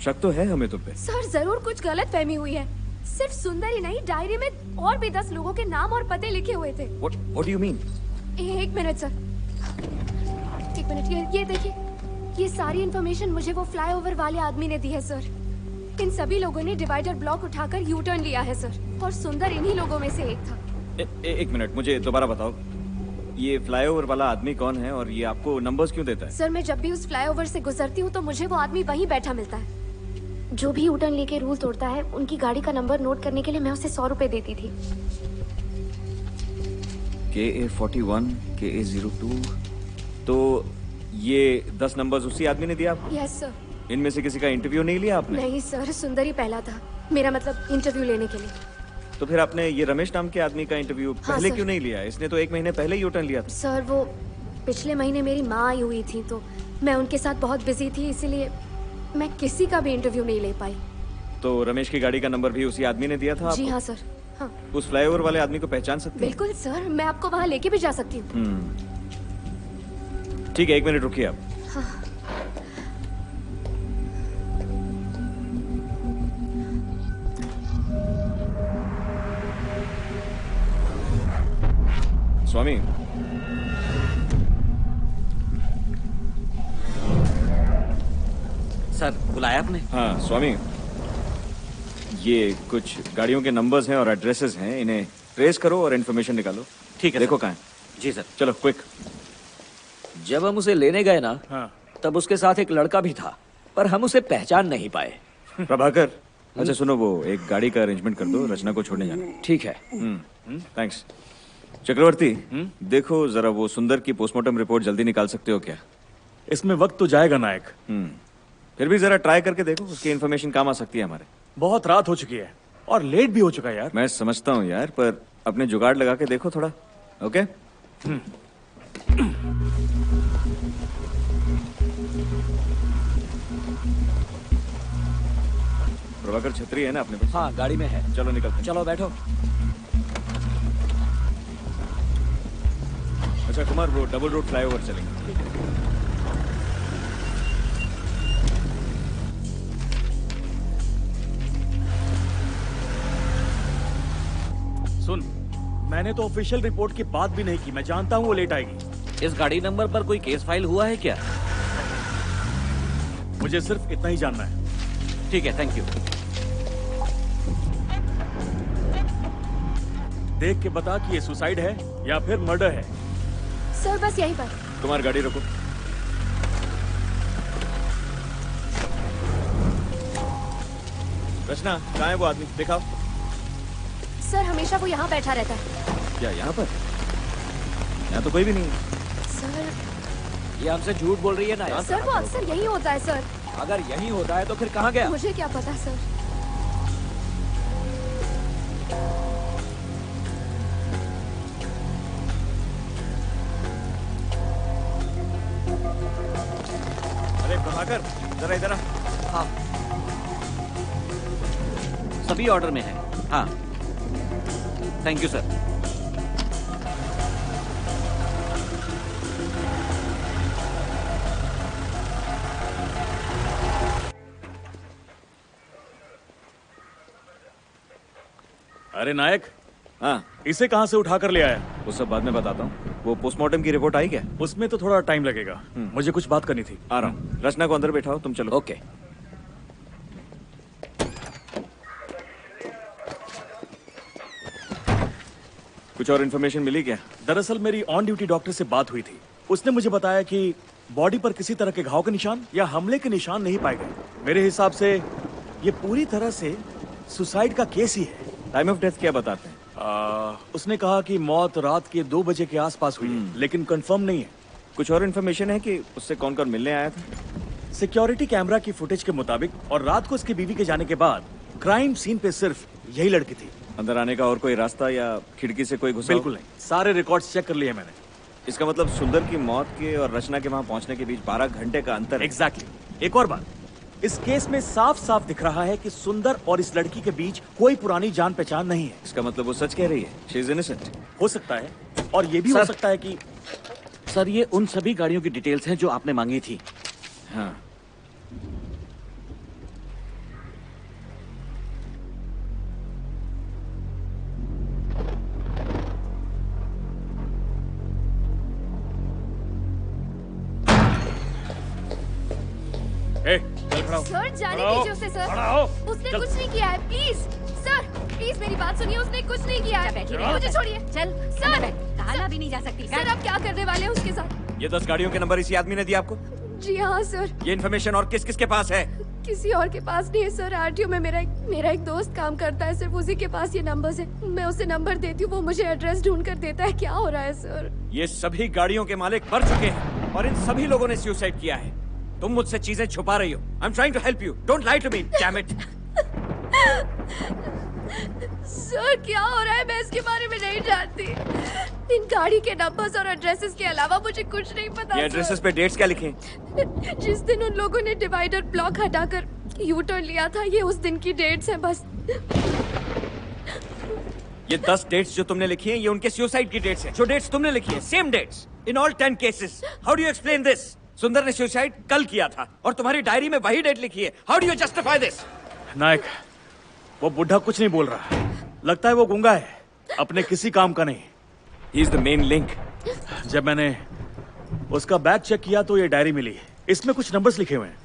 शक तो है हमें तुम पे। सर जरूर कुछ गलत फहमी हुई है। सिर्फ सुंदर ही नहीं, डायरी में और भी 10 लोगों के नाम और पते लिखे हुए थे। What do you mean? एक मिनट सर, एक मिनट, ये देखिए, ये सारी इन्फॉर्मेशन मुझे वो फ्लाईओवर वाले आदमी ने दी है सर। इन सभी लोगों ने डिवाइडर ब्लॉक उठाकर यू टर्न लिया है सर, और सुंदर इन्हीं लोगों में से एक था। एक मिनट, मुझे दोबारा बताओ, ये फ्लाईओवर वाला आदमी कौन है और ये आपको नंबर्स क्यों देता है? सर मैं जब भी उस फ्लाईओवर से गुजरती हूँ तो मुझे वो आदमी वहीं बैठा मिलता है। जो भी यू टर्न लेके रूल तोड़ता है, उनकी गाड़ी का नंबर नोट करने के लिए मैं उसे 100 रुपए देती थी। KA41, KA02, तो ये 10 नंबर्स उसी आदमी ने दिया आपको? Yes sir. इनमें से किसी का इंटरव्यू नहीं लिया आपने? नहीं सर, सुंदर ही पहला था, मेरा मतलब इंटरव्यू लेने के लिए। तो फिर आपने ये रमेश नाम के आदमी का इंटरव्यू पहले सर। क्यों नहीं लिया? इसने तो 1 महीने पहले यू टर्न लिया था। सर वो पिछले महीने मेरी माँ आई हुई थी, तो मैं उनके साथ बहुत बिजी थी, इसीलिए मैं किसी का भी इंटरव्यू नहीं ले पाई। तो रमेश की गाड़ी का नंबर भी उसी आदमी ने दिया था जी आपको? हाँ सर। हाँ उस फ्लाईओवर वाले आदमी को पहचान सकते हैं? बिल्कुल सर, मैं आपको वहाँ लेके भी जा सकती हूँ। ठीक है, 1 मिनट रुकिए आप। हाँ। स्वामी, सर बुलाया आपने? हाँ स्वामी, ये कुछ गाड़ियों के नंबर्स हैं और एड्रेसेस हैं, इन्हें ट्रेस करो और इन्फॉर्मेशन निकालो। ठीक है देखो सर। कहाँ है। जी सर। चलो क्विक। जब हम उसे लेने गए ना, तब उसके साथ एक लड़का भी था, पर हम उसे पहचान नहीं पाए। प्रभाकर, अच्छा सुनो, वो एक गाड़ी का अरेंजमेंट कर दो, रचना को छोड़ने जाना। ठीक है। थैंक्स। चक्रवर्ती, देखो जरा वो सुंदर की पोस्टमार्टम रिपोर्ट जल्दी निकाल सकते हो क्या? इसमें वक्त तो जाएगा नायक। फिर भी जरा ट्राई करके देखो, उसकी इन्फॉर्मेशन काम आ सकती है हमारे। बहुत रात हो चुकी है और लेट भी हो चुका है यार। मैं समझता हूँ यार, पर अपने जुगाड़ लगा के देखो थोड़ा। ओके? प्रभाकर, छतरी है ना अपने पास? हाँ गाड़ी में है। चलो निकलते हैं। चलो बैठो। अच्छा कुमार, वो डबल रोड फ्लाईओवर चलेंगे। सुन, मैंने तो ऑफिशियल रिपोर्ट की बात भी नहीं की। मैं जानता हूँ वो लेट आएगी। इस गाड़ी नंबर पर कोई केस फाइल हुआ है क्या? मुझे सिर्फ इतना ही जानना है। ठीक है, थैंक यू। देख के बता कि ये सुसाइड है या फिर मर्डर है। सर बस यहीं पर। तुम्हारी गाड़ी रोको। रचना, कहाँ है वो आदमी? दिखाओ। सर हमेशा वो यहाँ बैठा रहता है। क्या यहाँ पर? यहाँ तो कोई भी नहीं है। सर ये हमसे झूठ बोल रही है ना? सर वो अक्सर यहीं होता है सर। अगर यहीं होता है तो फिर कहाँ गया? मुझे क्या पता सर। अरे प्रभाकर, जरा इधर आ। हाँ, सभी ऑर्डर में है। हाँ, थैंक यू सर। अरे नायक। हाँ, इसे कहाँ से उठा कर ले आया? वो सब बाद में बताता हूँ। वो पोस्टमार्टम की रिपोर्ट आई क्या? उसमें तो थोड़ा टाइम लगेगा। मुझे कुछ बात करनी थी। आ रहा हूँ। रचना को अंदर बैठाओ, तुम चलो। ओके। कुछ और इन्फॉर्मेशन मिली क्या? दरअसल मेरी ऑन ड्यूटी डॉक्टर से बात हुई थी। उसने मुझे बताया कि बॉडी पर किसी तरह के घाव के निशान या हमले के निशान नहीं पाए गए। मेरे हिसाब से ये पूरी तरह से सुसाइड का केस ही है। टाइम ऑफ डेथ क्या बताते हैं? उसने कहा कि मौत रात के 2 बजे के आसपास हुई है, लेकिन कंफर्म नहीं है। कुछ और इन्फॉर्मेशन है कि उससे कौन कौन मिलने आया था? सिक्योरिटी कैमरा की फुटेज के मुताबिक और रात को उसकी बीवी के जाने के बाद क्राइम सीन पे सिर्फ यही लड़की थी। अंदर आने का और कोई रास्ता या खिड़की से कोई घुसा? बिल्कुल नहीं, सारे रिकॉर्ड्स चेक कर लिए मैंने। इसका मतलब सुंदर की मौत के और रचना के वहां पहुंचने के बीच 12 घंटे का अंतर है। एग्जैक्टली। एक और बात, इस केस में साफ साफ दिख रहा है कि सुंदर और इस लड़की के बीच कोई पुरानी जान पहचान नहीं है। इसका मतलब वो सच कह रही है, शी इज इनोसेंट। हो सकता है, और ये भी हो सकता है कि सर ये उन सभी गाड़ियों की डिटेल्स हैं जो आपने मांगी थी। हाँ, चल खड़ा हो। सर जाने खड़ा हो। दीजिए उसे सर। खड़ा हो। उसने चल। कुछ नहीं किया है, प्लीज सर, प्लीज मेरी बात सुनिए। उसने कुछ नहीं किया है। मुझे छोड़िए। चल सर, कहा भी नहीं जा सकती। सर आप क्या करने वाले हैं उसके साथ? ये 10 गाड़ियों के नंबर इसी आदमी ने दिया आपको? जी हाँ सर। ये इन्फॉर्मेशन और किस किस के पास है? किसी और के पास नहीं है सर। आरटीओ में मेरा एक दोस्त काम करता है, सिर्फ उसी के पास ये नंबर्स है। मैं उसे नंबर देती हूँ, वो मुझे एड्रेस ढूंढ कर देता है। क्या हो रहा है सर? ये सभी गाड़ियों के मालिक मर चुके हैं और इन सभी लोगों ने सुसाइड किया है। तुम मुझसे चीजें छुपा रही हो। I am trying to help you, don't lie to me, damn it. Sir क्या हो रहा है? मैं इसके बारे में नहीं जानती। इन गाड़ी के नंबर्स और एड्रेसेस के अलावा मुझे कुछ नहीं पता। ये एड्रेसेस पे डेट्स क्या लिखे हैं? जिस दिन उन लोगों ने डिवाइडर ब्लॉक हटाकर यू टर्न लिया था, ये उस दिन की डेट्स हैं बस। ये 10 डेट्स जो तुमने लिखी हैं, ये उनके सुसाइड की डेट्स हैं। जो डेट्स तुमने लिखी हैं, same dates in all 10 cases. How do you explain this? Sundar ने सुसाइड कल किया था और तुम्हारी डायरी में वही डेट लिखी है। How do you justify this? Nayak, वो बुढ़ा कुछ नहीं बोल रहा। लगता है वो गूंगा है, अपने किसी काम का नहीं। He is the main link. जब मैंने उसका बैग चेक किया तो ये डायरी मिली। इसमें कुछ नंबर्स लिखे हुए हैं।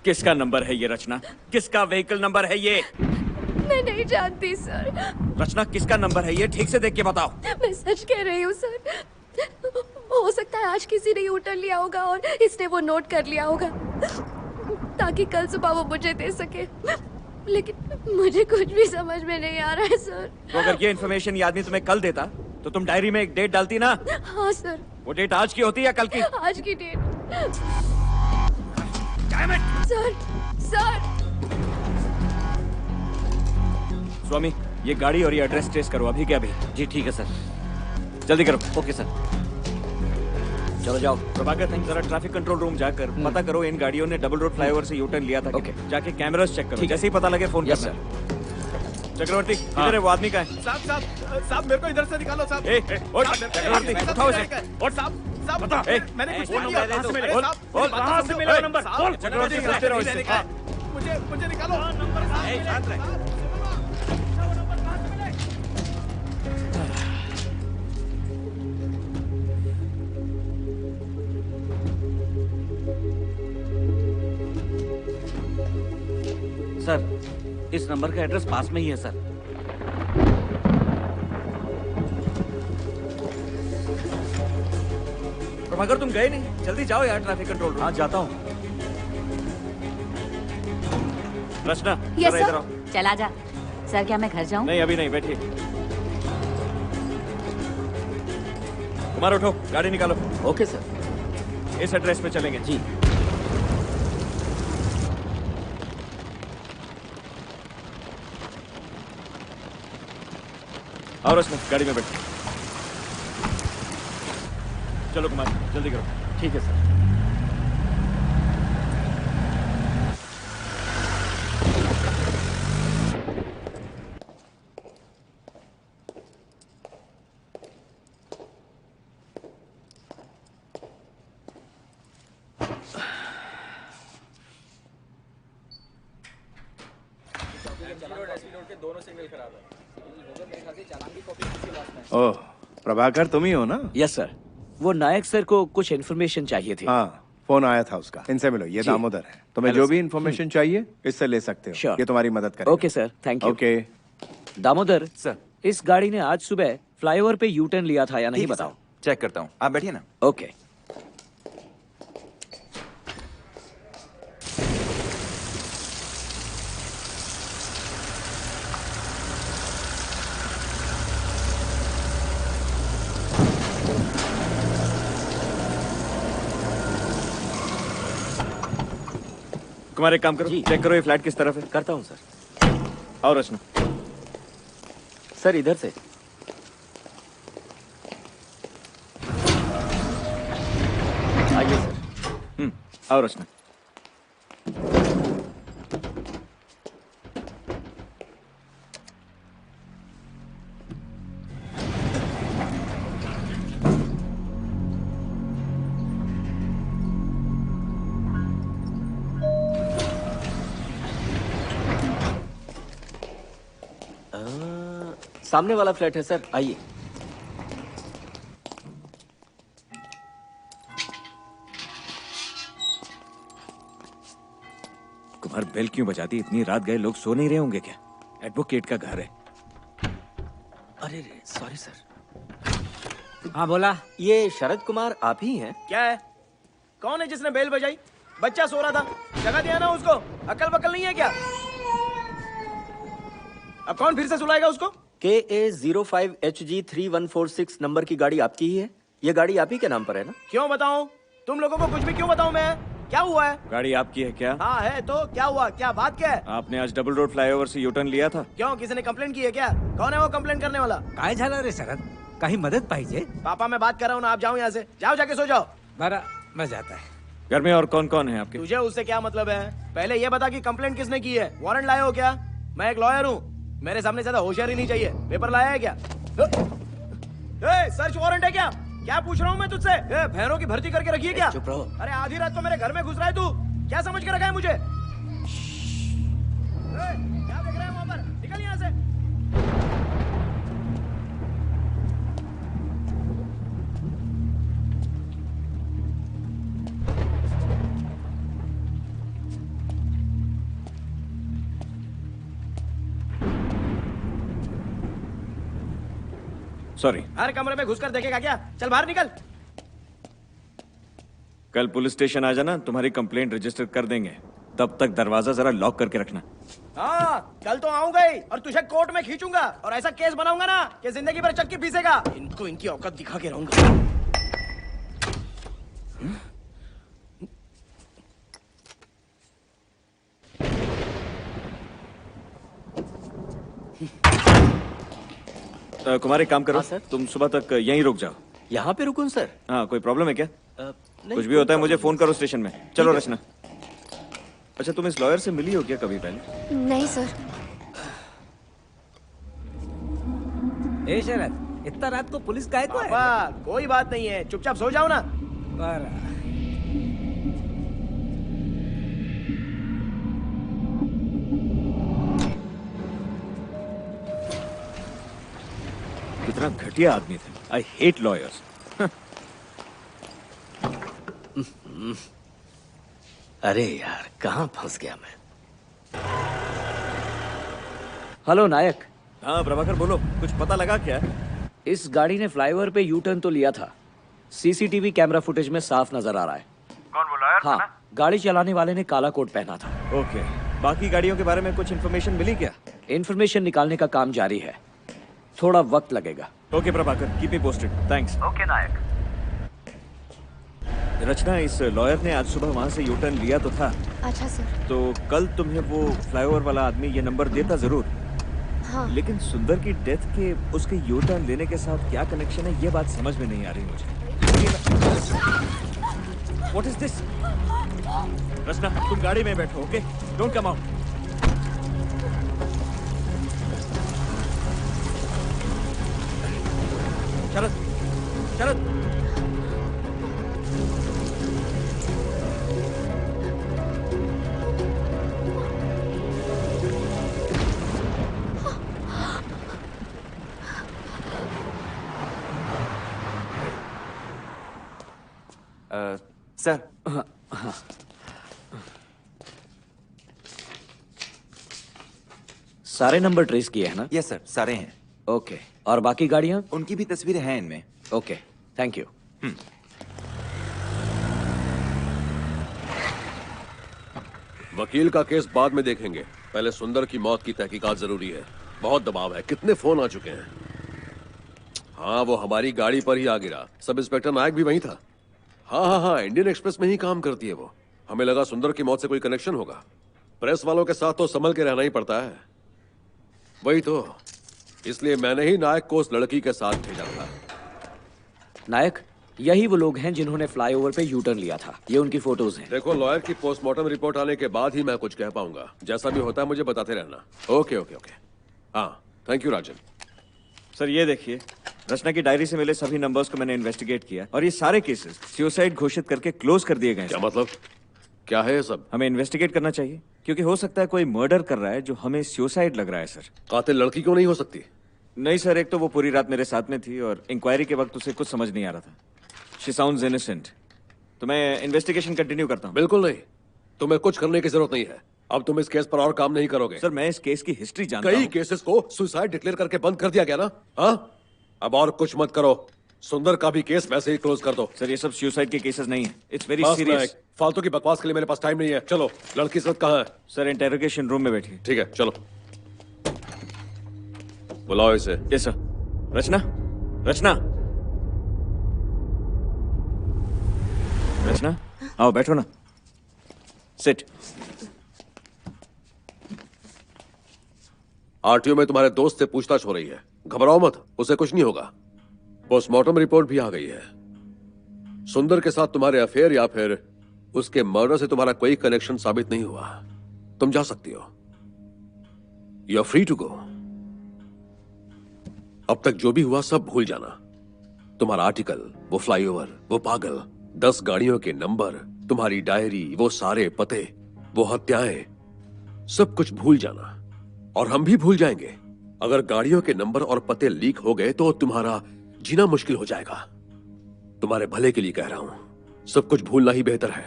किसका नंबर है ये रचना? किसका व्हीकल नंबर है ये? मैं नहीं जानती सर। रचना किसका नंबर है ये? ठीक से देख के बताओ। मैं सच कह रही हूँ सर। हो सकता है आज किसी ने यू टर्न लिया होगा और इसने वो नोट कर लिया होगा ताकि कल सुबह वो मुझे दे सके, लेकिन मुझे कुछ भी समझ में नहीं आ रहा है सर। तो अगर ये इन्फॉर्मेशन ये आदमी तुम्हें कल देता तो तुम डायरी में एक डेट डालती ना? हाँ सर। वो डेट आज की होती या कल की? आज की डेट। Sir sir. स्वामी, ये गाड़ी और ये एड्रेस ट्रेस करो अभी के अभी। जी ठीक है सर। जल्दी करो। Okay sir. चलो जाओ। प्रभाकर, जरा ट्रैफिक कंट्रोल रूम जाकर पता करो इन गाड़ियों ने डबल रोड फ्लाईओवर से यू टर्न लिया था। ओके। जाके कैमरास चेक करो। ठीक है। जैसे ही पता लगे फोन यस करना। चक्रवर्ती, इधर है वो आदमी का है? साहब मेरे को इधर से निकालो साहब। चक्रवर्ती, उठाओ इसे। और साहब बता, मैंने कुछ नहीं किया। कहाँ से मिला नंबर? बोल। चक्रवर्ती, सुनते रहो इससे। मुझे निकालो नंबर। इस नंबर का एड्रेस पास में ही है सर। प्रभाकर तुम गए नहीं, जल्दी जाओ यार ट्रैफिक कंट्रोल रूम। हाँ जाता हूँ। रचना यस जरा इधर सर। आओ। चला जा। सर क्या मैं घर जाऊँ? नहीं अभी नहीं, बैठिए। कुमार उठो, गाड़ी निकालो। Okay sir. इस एड्रेस पे चलेंगे जी। और उसमें गाड़ी में बैठो। चलो कुमार जल्दी करो। ठीक है सर। ओह, प्रभाकर तुम ही हो ना? Yes sir. वो नायक सर को कुछ इन्फॉर्मेशन चाहिए थी। हाँ, फोन आया था उसका। इनसे मिलो, ये जी। दामोदर है। तुम्हें हेलो जो भी सर। इन्फॉर्मेशन चाहिए इससे ले सकते हो। Sure. ये तुम्हारी मदद करेगा। Okay sir, thank you. Okay. Damodar sir, इस गाड़ी ने आज सुबह फ्लाईओवर पे यू टर्न लिया था या नहीं ठीक है बताओ। सर, चेक करता हूँ, आप बैठिए ना। ओके। कुमार एक काम करो, चेक करो ये फ्लैट किस तरफ है। करता हूँ सर। और रचना। सर इधर से। आइए सर। और रचना। सामने वाला फ्लैट है सर, आइए। कुमार बेल क्यों बजाती? इतनी रात गए लोग सो नहीं रहे होंगे क्या? एडवोकेट का घर है। अरे सॉरी सर। हाँ बोला। ये शरद कुमार आप ही हैं? क्या है? कौन है जिसने बेल बजाई? बच्चा सो रहा था, जगह दिया ना उसको। अकल बकल नहीं है क्या? अब कौन फिर से सुलाएगा उसको? KA05HG3146 नंबर की गाड़ी आपकी ही है? ये गाड़ी आप ही के नाम पर है ना? क्यों बताऊं? तुम लोगों को कुछ भी क्यों बताऊं मैं? क्या हुआ है? गाड़ी आपकी है क्या? हाँ है तो क्या हुआ? क्या बात क्या है? आपने आज डबल रोड फ्लाईओवर से यू टर्न लिया था? क्यों, किसी ने कंप्लेंट की है क्या? कौन है वो कंप्लेंट करने वाला? काय झाला रे शरद? काही मदद पाहिजे? पापा मैं बात कर रहा हूँ ना, आप जाओ यहाँ से। जाओ जाके सो जाओ। बरा मैं जाता है। घर में और कौन कौन है आपके? तुझे उससे क्या मतलब है? पहले ये बता कि कंप्लेंट किसने की है? वारंट लाए हो क्या? मैं एक लॉयर हूँ, मेरे सामने ज्यादा होशियारी नहीं चाहिए। पेपर लाया है क्या? सर्च वारंट है क्या? क्या पूछ रहा हूँ मैं तुझसे? भैरों की भर्ती करके रखी है क्या? चुप रहो। अरे आधी रात को मेरे घर में घुस रहा है तू। क्या समझ के रखा है मुझे? क्या देख रहा है वहां पर? निकल यहाँ से। सॉरी। हर कमरे में घुसकर देखेगा क्या? चल बाहर निकल। कल पुलिस स्टेशन आ जाना, तुम्हारी कंप्लेंट रजिस्टर कर देंगे। तब तक दरवाजा जरा लॉक करके रखना। हाँ, कल तो आऊंगा ही और तुझे कोर्ट में खींचूंगा और ऐसा केस बनाऊंगा ना कि जिंदगी भर चक्की पीसेगा। इनको इनकी औकात दिखा के रहूंगा। कुमार एक काम करो। सर? तुम सुबह तक यहीं रुक जाओ। यहाँ पे रुकूं सर? हाँ, कोई प्रॉब्लम है क्या? नहीं, कुछ भी होता है मुझे फोन करो स्टेशन में। चलो रचना। अच्छा, तुम इस लॉयर से मिली हो क्या कभी पहले? नहीं सर। ए शरद, इतना रात को पुलिस काय को है? पापा कोई बात नहीं है, चुपचाप सो जाओ ना। बरा। कितना घटिया आदमी थे। I hate lawyers. अरे यार, कहाँ फंस गया मैं? हेलो नायक। हाँ प्रभाकर बोलो, कुछ पता लगा क्या? इस गाड़ी ने फ्लाईओवर पे यू टर्न तो लिया था, सीसीटीवी कैमरा फुटेज में साफ नजर आ रहा है। कौन बोला यार? हाँ, गाड़ी चलाने वाले ने काला कोट पहना था। ओके, बाकी गाड़ियों के बारे में कुछ इन्फॉर्मेशन मिली क्या? इन्फॉर्मेशन निकालने का काम जारी है, थोड़ा वक्त लगेगा। Okay Prabhakar, keep me posted. Thanks. Okay Nayak. Rachna, इस लॉयर ने आज सुबह वहाँ से यू टर्न लिया तो था। अच्छा सर। तो कल तुम्हें वो फ्लाईओवर वाला आदमी ये नंबर देता जरूर। हाँ। लेकिन सुंदर की डेथ के उसके यू टर्न लेने के साथ क्या कनेक्शन है, ये बात समझ में नहीं आ रही मुझे। What is this? रचना, तुम गाड़ी में बैठो, okay? Don't come out. Sharad, Sharad. Sir. सारे नंबर ट्रेस किए हैं ना? यस सर, सारे हैं। ओके, और बाकी गाड़ियां? उनकी भी तस्वीरें हैं इनमें। Okay, thank you. वकील का केस बाद में देखेंगे, पहले सुंदर की मौत की तहकीकात जरूरी है। बहुत दबाव है, कितने फोन आ चुके हैं। हाँ, वो हमारी गाड़ी पर ही आ गिरा। सब इंस्पेक्टर नायक भी वहीं था। हाँ, इंडियन एक्सप्रेस में ही काम करती है वो। हमें लगा सुंदर की मौत से कोई कनेक्शन होगा। प्रेस वालों के साथ तो संभल के रहना ही पड़ता है। वही तो, इसलिए मैंने ही नायक को उस लड़की के साथ भेजा था। नायक, यही वो लोग हैं जिन्होंने फ्लाईओवर पे यू टर्न लिया था। ये उनकी फोटोज हैं। देखो, लॉयर की पोस्टमार्टम रिपोर्ट आने के बाद ही मैं कुछ कह पाऊंगा। जैसा भी होता है मुझे बताते रहना। Okay okay okay. हाँ, थैंक यू राजन। सर ये देखिए, रचना की डायरी से मिले सभी नंबर्स को मैंने इन्वेस्टिगेट किया और ये सारे केसेस सुसाइड घोषित करके क्लोज कर दिए गए। क्या मतलब? क्या है ये सब? हमें इन्वेस्टिगेट करना चाहिए क्योंकि हो सकता है कोई मर्डर कर रहा है जो हमें सुसाइड लग रहा है। सर, कातिल लड़की क्यों नहीं हो सकती? नहीं सर, एक तो वो पूरी रात मेरे साथ में थी और इंक्वायरी के वक्त उसे कुछ समझ नहीं आ रहा था। She sounds innocent. तो मैं इन्वेस्टिगेशन कंटिन्यू करता हूँ। बिल्कुल नहीं, तुम्हें कुछ करने की जरूरत नहीं है। अब तुम इस केस पर और काम नहीं करोगे। सर, मैं इस केस की हिस्ट्री जानता हूं। कई केसेस को सुसाइड डिक्लेयर करके बंद कर दिया गया ना? हाँ, अब और कुछ मत करो। सुंदर का भी केस वैसे ही क्लोज कर दो। सर, ये सब सुसाइड के केसेस नहीं है। It's very serious. फालतू की बकवास के लिए मेरे पास टाइम नहीं है। चलो, लड़की सूरत कहाँ है? सर, इंटेरोगेशन रूम में बैठी। ठीक है, चलो बुलाओ इसे। Yes sir. रचना, रचना, रचना, आओ बैठो ना। सिट। आरटीओ में तुम्हारे दोस्त से पूछताछ हो रही है। घबराओ मत, उसे कुछ नहीं होगा। पोस्टमार्टम रिपोर्ट भी आ गई है। सुंदर के साथ तुम्हारे अफेयर या फिर उसके मर्डर से तुम्हारा कोई कनेक्शन साबित नहीं हुआ। तुम जा सकती हो। You are free to go. अब तक जो भी हुआ सब भूल जाना। तुम्हारा आर्टिकल, वो फ्लाईओवर, वो पागल, 10 गाड़ियों के नंबर, तुम्हारी डायरी, वो सारे पते, वो हत्याएं, सब कुछ भूल जाना। और हम भी भूल जाएंगे। अगर गाड़ियों के नंबर और पते लीक हो गए तो तुम्हारा जीना मुश्किल हो जाएगा। तुम्हारे भले के लिए कह रहा हूं, सब कुछ भूलना ही बेहतर है।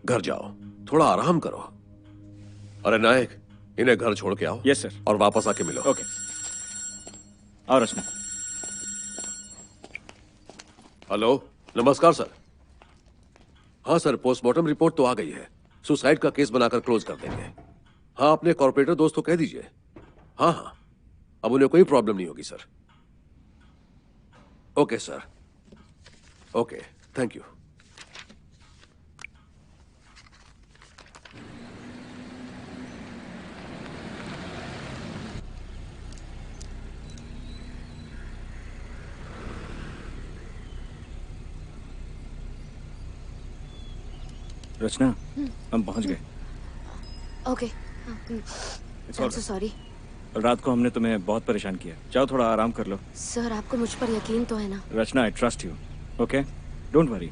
घर जाओ, थोड़ा आराम करो। अरे नायक, इन्हें घर छोड़ के आओ। Yes sir. और वापस आके मिलो। ओके। आओ रचना। हेलो, नमस्कार सर। हाँ सर, पोस्टमार्टम रिपोर्ट तो आ गई है। सुसाइड का केस बनाकर क्लोज कर देंगे। हाँ, अपने कॉर्पोरेटर दोस्त को कह दीजिए। हाँ, अब उन्हें कोई प्रॉब्लम नहीं होगी sir. Okay sir, okay, thank you. Rachna, हम पहुंच गए। Okay. It's all right. Sorry. रात को हमने तुम्हें बहुत परेशान किया। जाओ, थोड़ा आराम कर लो। सर, आपको मुझ पर यकीन तो है ना? Rachna, I trust you. Okay, don't worry.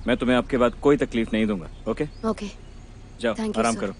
मैं तुम्हें आपके बाद कोई तकलीफ नहीं दूंगा। Okay okay. जाओ, Thank you, आराम sir. करो।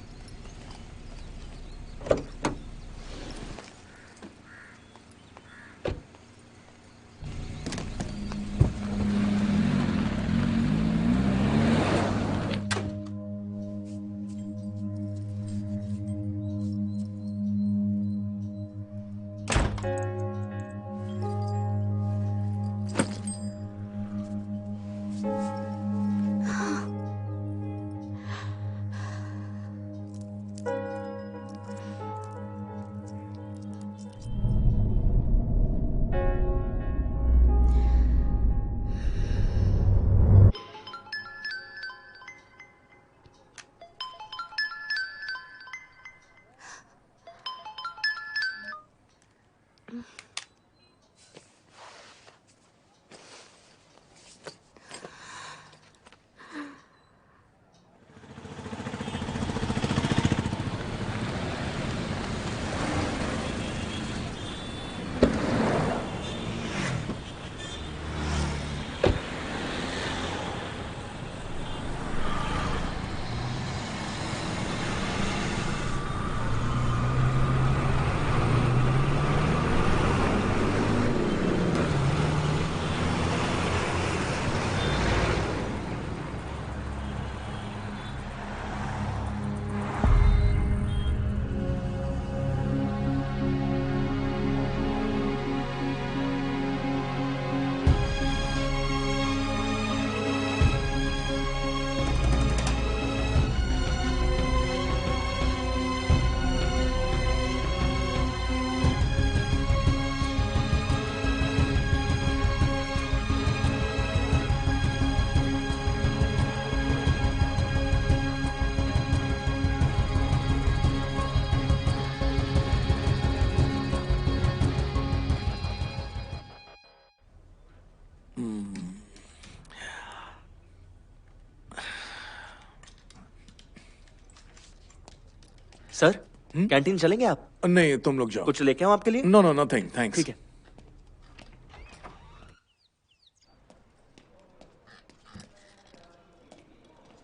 सर कैंटीन चलेंगे आप? नहीं, तुम लोग जाओ। कुछ लेके आऊं आपके लिए? No no nothing, thanks. ठीक है।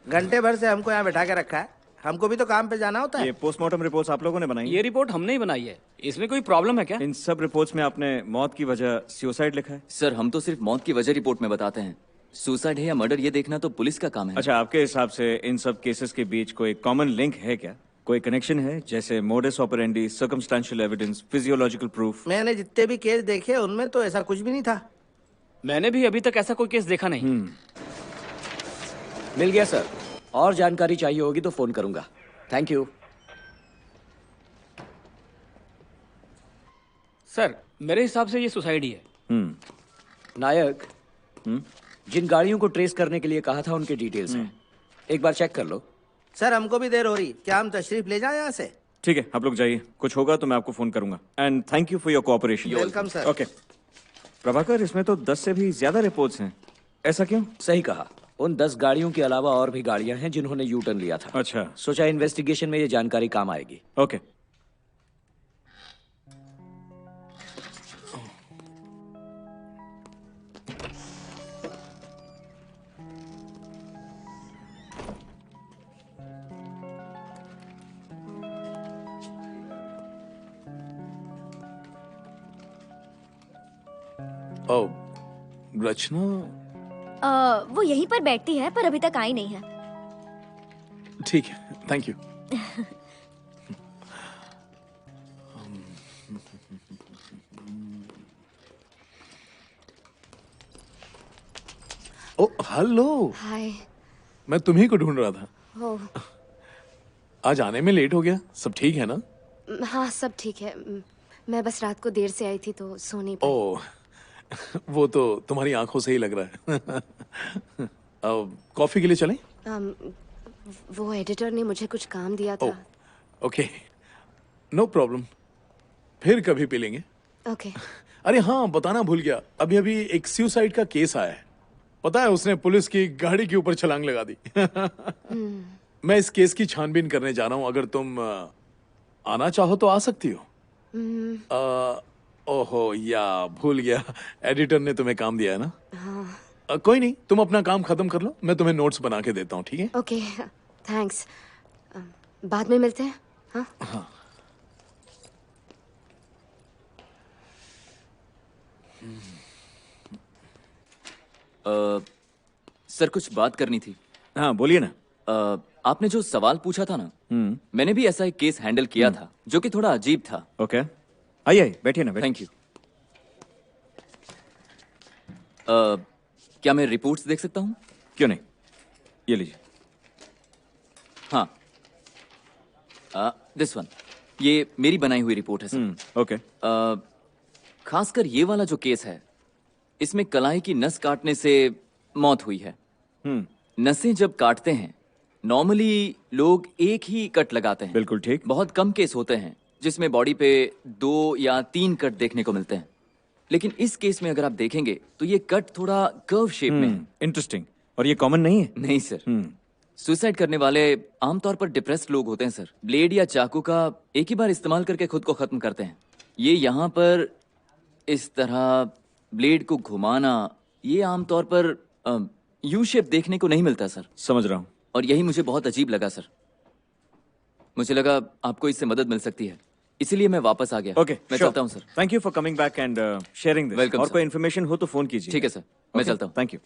घंटे भर से हमको यहाँ बैठा के रखा है, हमको भी तो काम पे जाना होता है। ये पोस्टमार्टम रिपोर्ट्स आप लोगों ने बनाई? ये रिपोर्ट हमने ही बनाई है। इसमें कोई प्रॉब्लम है क्या? इन सब रिपोर्ट्स में आपने मौत की वजह सुसाइड लिखा है? सर हम तो सिर्फ मौत की वजह रिपोर्ट में बताते हैं, सुसाइड है या मर्डर ये देखना तो पुलिस का काम है। अच्छा, आपके हिसाब से इन सब केसेस के बीच कोई कॉमन लिंक है क्या? कोई कनेक्शन है, जैसे modus operandi, circumstantial evidence, physiological proof? मैंने जितने भी केस देखे उनमें तो ऐसा कुछ भी नहीं था। मैंने भी अभी तक ऐसा कोई केस देखा नहीं। मिल गया सर। और जानकारी चाहिए होगी तो फोन करूंगा। Thank you. सर मेरे हिसाब से ये सुसाइड ही है। नायक, जिन गाड़ियों को ट्रेस करने के लिए कहा था उनके डिटेल्स हैं। एक बार चेक कर लो। सर हमको भी देर हो रही, क्या हम तशरीफ ले जाएं यहाँ से? ठीक है, आप लोग जाइए, कुछ होगा तो मैं आपको फोन करूंगा। And thank you for your cooperation. Welcome sir. Okay Prabhakar, इसमें तो 10 से भी ज्यादा रिपोर्ट्स हैं, ऐसा क्यों? सही कहा। उन 10 गाड़ियों के अलावा और भी गाड़ियां हैं जिन्होंने यू टर्न लिया था। अच्छा। सोचा इन्वेस्टिगेशन में ये जानकारी काम आएगी। ओके। रचना वो यहीं पर बैठती है पर अभी तक आई नहीं है। ठीक है, thank you. Oh hello. Hi. मैं तुम्ही को ढूंढ रहा था। ओह। आज आने में लेट हो गया, सब ठीक है ना? हाँ सब ठीक है। मैं बस रात को देर से आई थी तो सो नहीं पाई। ओह वो तो तुम्हारी आंखों से ही लग रहा है। कॉफी के लिए चलें? वो एडिटर ने मुझे कुछ काम दिया था। ओके नो प्रॉब्लम, फिर कभी पी लेंगे। ओके। अरे हाँ, बताना भूल गया, अभी अभी एक सुसाइड का केस आया है। पता है, उसने पुलिस की गाड़ी के ऊपर छलांग लगा दी। मैं इस केस की छानबीन करने जा रहा हूँ, अगर तुम आना चाहो तो आ सकती हो। ओहो या भूल गया, एडिटर ने तुम्हें काम दिया है ना? हाँ। कोई नहीं, तुम अपना काम खत्म कर लो, मैं तुम्हें नोट्स बना के देता हूँ, ठीक है? Okay thanks. बाद में मिलते हैं। हाँ? हाँ। सर कुछ बात करनी थी। हाँ बोलिए ना। आपने जो सवाल पूछा था ना, मैंने भी ऐसा एक केस हैंडल किया था जो कि थोड़ा अजीब था। ओके आइए बैठिए ना। Thank you. क्या मैं रिपोर्ट्स देख सकता हूँ? क्यों नहीं, ये लीजिए। हाँ दिस वन, ये मेरी बनाई हुई रिपोर्ट है सर। ओके। खासकर ये वाला जो केस है, इसमें कलाई की नस काटने से मौत हुई है। नसें जब काटते हैं नॉर्मली लोग एक ही कट लगाते हैं। बिल्कुल ठीक। बहुत कम केस होते हैं जिसमें बॉडी पे 2 या 3 कट देखने को मिलते हैं, लेकिन इस केस में अगर आप देखेंगे तो ये कट थोड़ा कर्व शेप में है। इंटरेस्टिंग। और ये कॉमन नहीं है? नहीं सर। सुसाइड करने वाले आमतौर पर डिप्रेस्ड लोग होते हैं सर। ब्लेड या चाकू का एक ही बार इस्तेमाल करके खुद को खत्म करते हैं। ये यहाँ पर इस तरह ब्लेड को घुमाना, ये आमतौर पर यू शेप देखने को नहीं मिलता सर। समझ रहा हूँ। और यही मुझे बहुत अजीब लगा सर। मुझे लगा आपको इससे मदद मिल सकती है, इसीलिए मैं वापस आ गया। ओके, मैं चलता हूँ sir. Thank you for coming back and sharing this. Welcome और सर। कोई इन्फॉर्मेशन हो तो फोन कीजिए। ठीक है सर, मैं चलता हूँ। Thank you.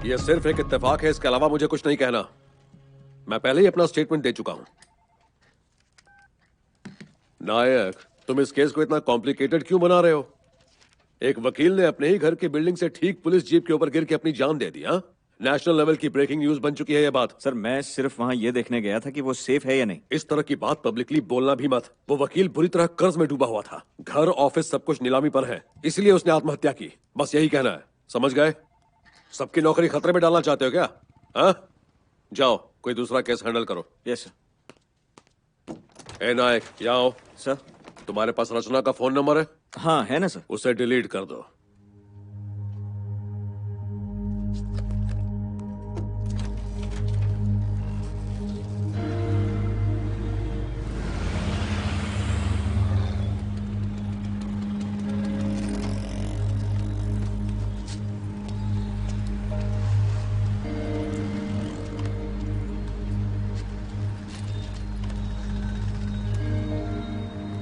ये सिर्फ एक इत्तेफाक है, इसके अलावा मुझे कुछ नहीं कहना। मैं पहले ही अपना स्टेटमेंट दे चुका हूं। नायक, तुम इस केस को इतना कॉम्प्लिकेटेड क्यों बना रहे हो? एक वकील ने अपने ही घर की बिल्डिंग से ठीक पुलिस जीप के ऊपर गिर के अपनी जान दे दी। हाँ, नेशनल लेवल की ब्रेकिंग न्यूज बन चुकी है ये बात। सर, मैं सिर्फ वहां ये देखने गया था कि वो सेफ है या नहीं। इस तरह की बात पब्लिकली बोलना भी मत। वो वकील बुरी तरह कर्ज में डूबा हुआ था। घर, ऑफिस सब कुछ नीलामी पर है, इसलिए उसने आत्महत्या की। बस यही कहना है, समझ गए? सबकी नौकरी खतरे में डालना चाहते हो क्या? हाँ, जाओ कोई दूसरा केस हैंडल करो। Yes sir. ए नायक, यहाँ आओ। सर, तुम्हारे पास रचना का फोन नंबर है? हाँ है ना सर। उसे डिलीट कर दो।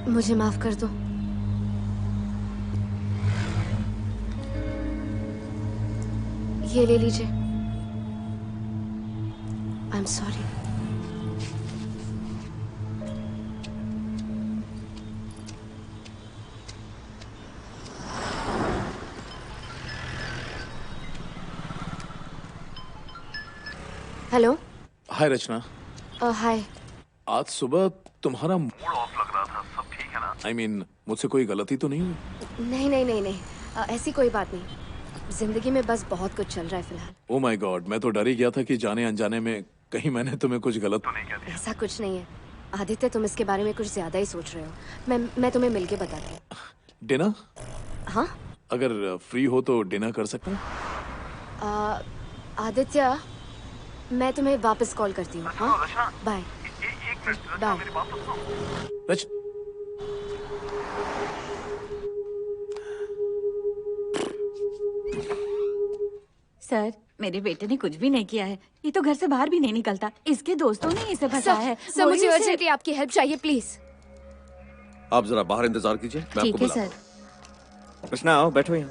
मुझे माफ कर दो। ये ले लीजिए। आई एम सॉरी। हेलो। हाय रचना। हाय। आज सुबह तुम्हारा मूड ऑफ लग रहा था, सब ठीक है ना? I mean, मुझसे कोई गलती तो नहीं हुई? नहीं नहीं नहीं नहीं, ऐसी कोई बात नहीं। जिंदगी में बस बहुत कुछ चल रहा है फिलहाल। ओह माय गॉड, मैं तो डर ही गया था कि जाने अनजाने में कहीं मैंने तुम्हें कुछ गलत तो नहीं कह दिया। ऐसा कुछ नहीं है आदित्य, तुम इसके बारे में कुछ ज्यादा ही सोच रहे हो। मैं तुम्हें मिलके बताती हूँ। डिनर? हाँ, अगर फ्री हो तो डिनर कर सकते हैं? आदित्य, मैं तुम्हें वापस कॉल करती हूँ। हाँ, बाय बाय। सर, मेरे बेटे ने कुछ भी नहीं किया है। ये तो घर से बाहर भी नहीं निकलता। इसके दोस्तों ने इसे फंसाया है। सर, मुझे अर्जेंटली आपकी हेल्प चाहिए, प्लीज। आप जरा बाहर इंतजार कीजिए, मैं आपको बुलाता हूं। कृष्णा, आओ बैठो यहाँ।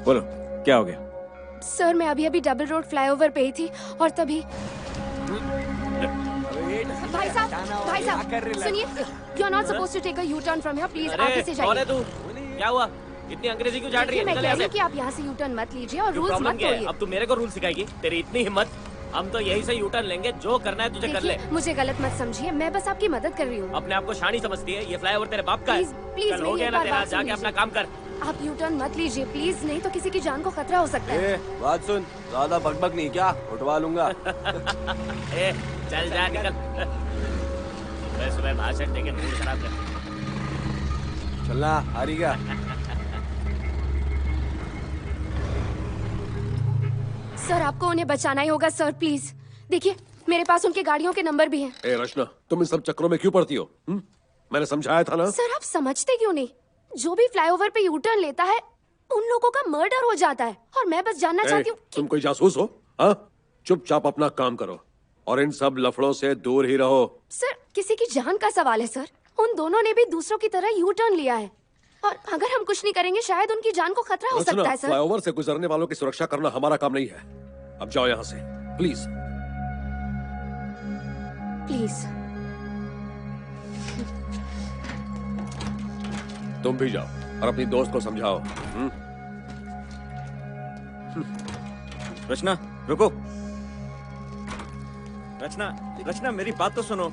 बोलो, क्या हो गया? सर, मैं अभी डबल रोड फ्लाईओवर पे ही थी और तभी भाई साहब सुनिए, you are not supposed to take a U turn from here, please आगे से जाइए। कौन है तू? क्या हुआ? इतनी अंग्रेजी क्यों झाड़ रही है? मैं निकल कह यहाँ रही से। हूँ कि आप यहाँ से यू टर्न मत लीजिए और रूल्स प्रॉब्लम मत क्या है? तोड़िए। अब तू मेरे को रूल सिखाएगी? तेरी इतनी हिम्मत? हम तो यही से यू टर्न लेंगे, जो करना है तुझे कर ले। देखिए, मुझे गलत मत समझिए, मैं बस आपकी मदद कर रही हूँ। अपने आप को शानी समझती है? ये फ्लाईओवर तेरे बाप का है। प्लीज कल हो गया ना तेरा, जाके अपना काम कर। आप यू टर्न मत लीजिए प्लीज, नहीं तो किसी की जान को खतरा हो सकता है। बात सुन, ज्यादा बकबक नहीं, क्या उठवा लूंगा। ए, चल जा, निकल। सुबह भाषण देके मूड खराब कर। चलना, हारी गया। सर, आपको उन्हें बचाना ही होगा सर, प्लीज। देखिए, मेरे पास उनके गाड़ियों के नंबर भी हैं। ए रचना, तुम इन सब चक्करों में क्यों पड़ती हो? मैंने समझाया था ना। सर, आप समझते क्यों नहीं? जो भी फ्लाईओवर पे यू टर्न लेता है, उन लोगों का मर्डर हो जाता है। और मैं बस जानना चाहती हूँ तुम कोई जासूस हो? हाँ, चुपचाप अपना काम करो और इन सब लफड़ों से दूर ही रहो। सर, किसी की जान का सवाल है सर। उन दोनों ने भी दूसरों की तरह यू टर्न लिया है और अगर हम कुछ नहीं करेंगे शायद उनकी जान को खतरा हो सकता है सर। फ्लाईओवर से गुजरने वालों की सुरक्षा करना हमारा काम नहीं है। अब जाओ यहाँ से प्लीज। प्लीज। तुम भी जाओ और अपनी दोस्त को समझाओ। रचना रुको। रचना रचना मेरी बात तो सुनो।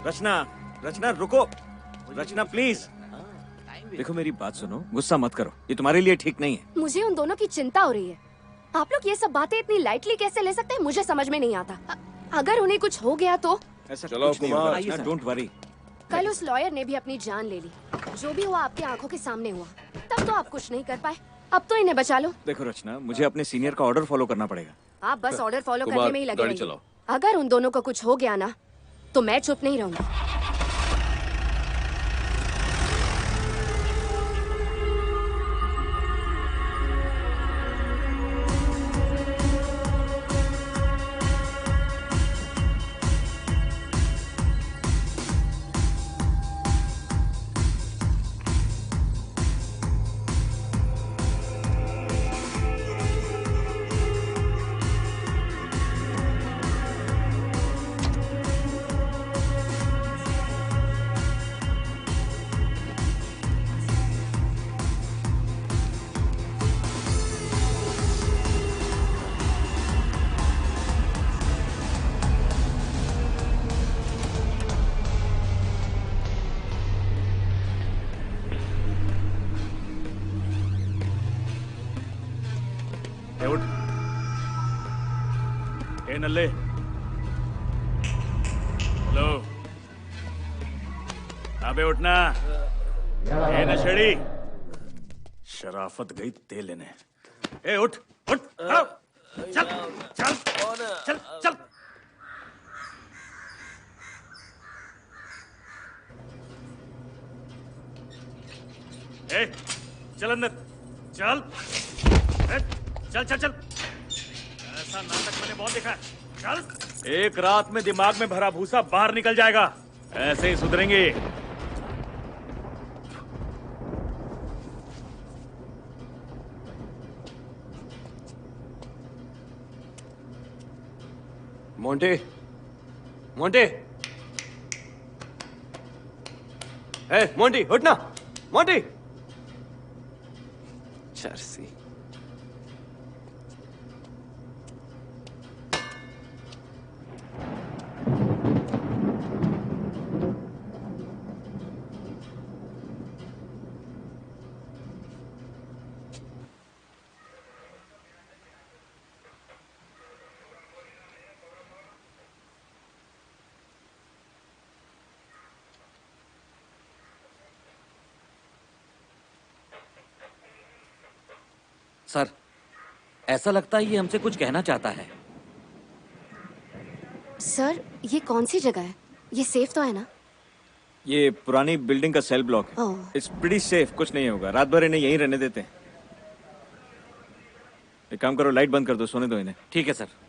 रचना रचना रुको। रचना प्लीज देखो मेरी बात सुनो, गुस्सा मत करो, ये तुम्हारे लिए ठीक नहीं है। मुझे उन दोनों की चिंता हो रही है। आप लोग ये सब बातें इतनी लाइटली कैसे ले सकते हैं मुझे समझ में नहीं आता। अगर उन्हें कुछ हो गया तो? ऐसा चलो कुछ नहीं होगा, रचना, डोंट वरी। कल उस लॉयर ने भी अपनी जान ले ली। जो भी हुआ आपकी आंखों के सामने हुआ। तब तो आप कुछ नहीं कर पाए, अब तो इन्हें बचा लो। देखो रचना, मुझे अपने सीनियर का ऑर्डर फॉलो करना पड़ेगा। आप बस ऑर्डर फॉलो करने में ही लगे गाड़ी रहिए। चलाओ। अगर उन दोनों को कुछ हो गया ना तो मैं चुप नहीं रहूंगी। उठ। ए नल्ले, हेलो, अबे उठना। ए नशेड़ी, शराफत गई तेल लेने। ए उठ उठ, आओ, चल चल चल चल। ए चल अंदर, चल चल चल चल। ऐसा नाटक मैंने बहुत देखा है। चल। एक रात में दिमाग में भरा भूसा बाहर निकल जाएगा, ऐसे ही सुधरेंगे। मोंटे, मोंटे, ए मोंटी उठना, मोंटी। चर्सी। सर, ऐसा लगता है ये हमसे कुछ कहना चाहता है। सर, ये कौन सी जगह है? ये सेफ तो है ना? ये पुरानी बिल्डिंग का सेल ब्लॉक है। ओह। इट्स प्रीटी सेफ, कुछ नहीं होगा। रात भर इन्हें यहीं रहने देते हैं। एक काम करो, लाइट बंद कर दो, सोने दो इन्हें। ठीक है सर।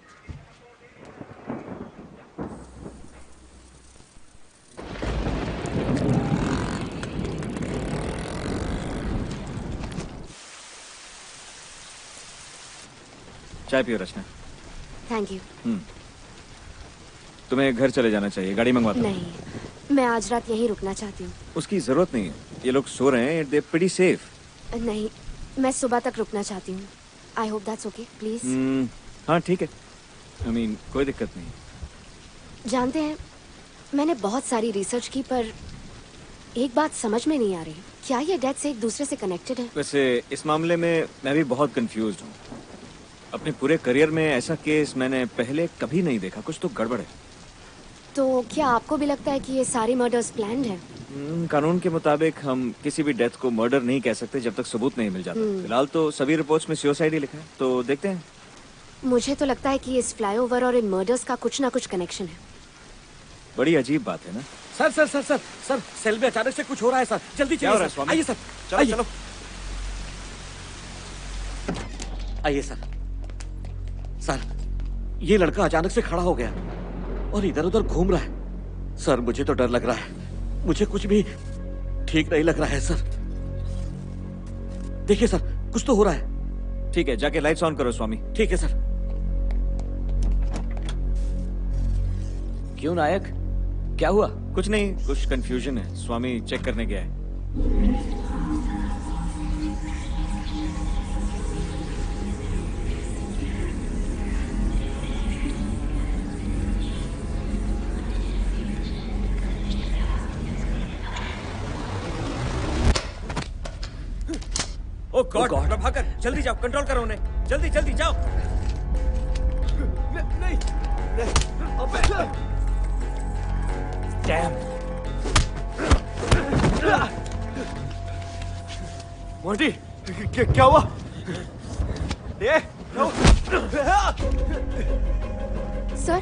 चाय पियो रचना। Thank you. तुम्हें घर चले जाना चाहिए, गाड़ी मंगवाता हूं। नहीं, मैं आज रात यहीं रुकना चाहती हूँ। उसकी जरूरत नहीं है, ये लोग सो रहे हैं, दे प्रीटी सेफ। नहीं, मैं सुबह तक रुकना चाहती हूँ। I hope that's okay, please. हाँ ठीक है, आई मीन कोई दिक्कत नहीं। जानते हैं, मैंने बहुत सारी रिसर्च की पर एक बात समझ में नहीं आ रही। क्या ये डेथ्स एक दूसरे से कनेक्टेड है? वैसे इस मामले में मैं भी बहुत कंफ्यूज्ड हूँ। अपने पूरे करियर में ऐसा केस मैंने पहले कभी नहीं देखा, कुछ तो गड़बड़ है। तो क्या आपको भी लगता है कि ये सारी मर्डर्स प्लान्ड है? कानून के मुताबिक हम किसी भी डेथ को मर्डर नहीं कह सकते जब तक सबूत नहीं मिल जाता। फिलहाल तो सभी रिपोर्ट्स में सुसाइड ही लिखा है, तो देखते हैं। मुझे तो लगता है कि इस फ्लाईओवर और इन मर्डर्स का कुछ ना कुछ कनेक्शन है। बड़ी अजीब बात है ना? Sir sir sir sir sir, cell में अचानक से कुछ हो रहा है सर, जल्दी क्या हो रहा चलिए है सर। आइए सर, चलो आइए। चलो। आइए सर। सर, ये लड़का अचानक से खड़ा हो गया और इधर उधर घूम रहा है। सर, मुझे तो डर लग रहा है। मुझे कुछ भी ठीक नहीं लग रहा है सर। देखिए सर, कुछ तो हो रहा है। ठीक है, जाके लाइट्स ऑन करो स्वामी। ठीक है सर। क्यों नायक, क्या हुआ? कुछ नहीं, कुछ कंफ्यूजन है। स्वामी चेक करने गया है। ओ गॉड, प्रभाकर जल्दी जाओ, कंट्रोल करो उन्हें, जल्दी जल्दी जाओ। नहीं, अबे डैम। मोंटी, क्या हुआ? ये सर,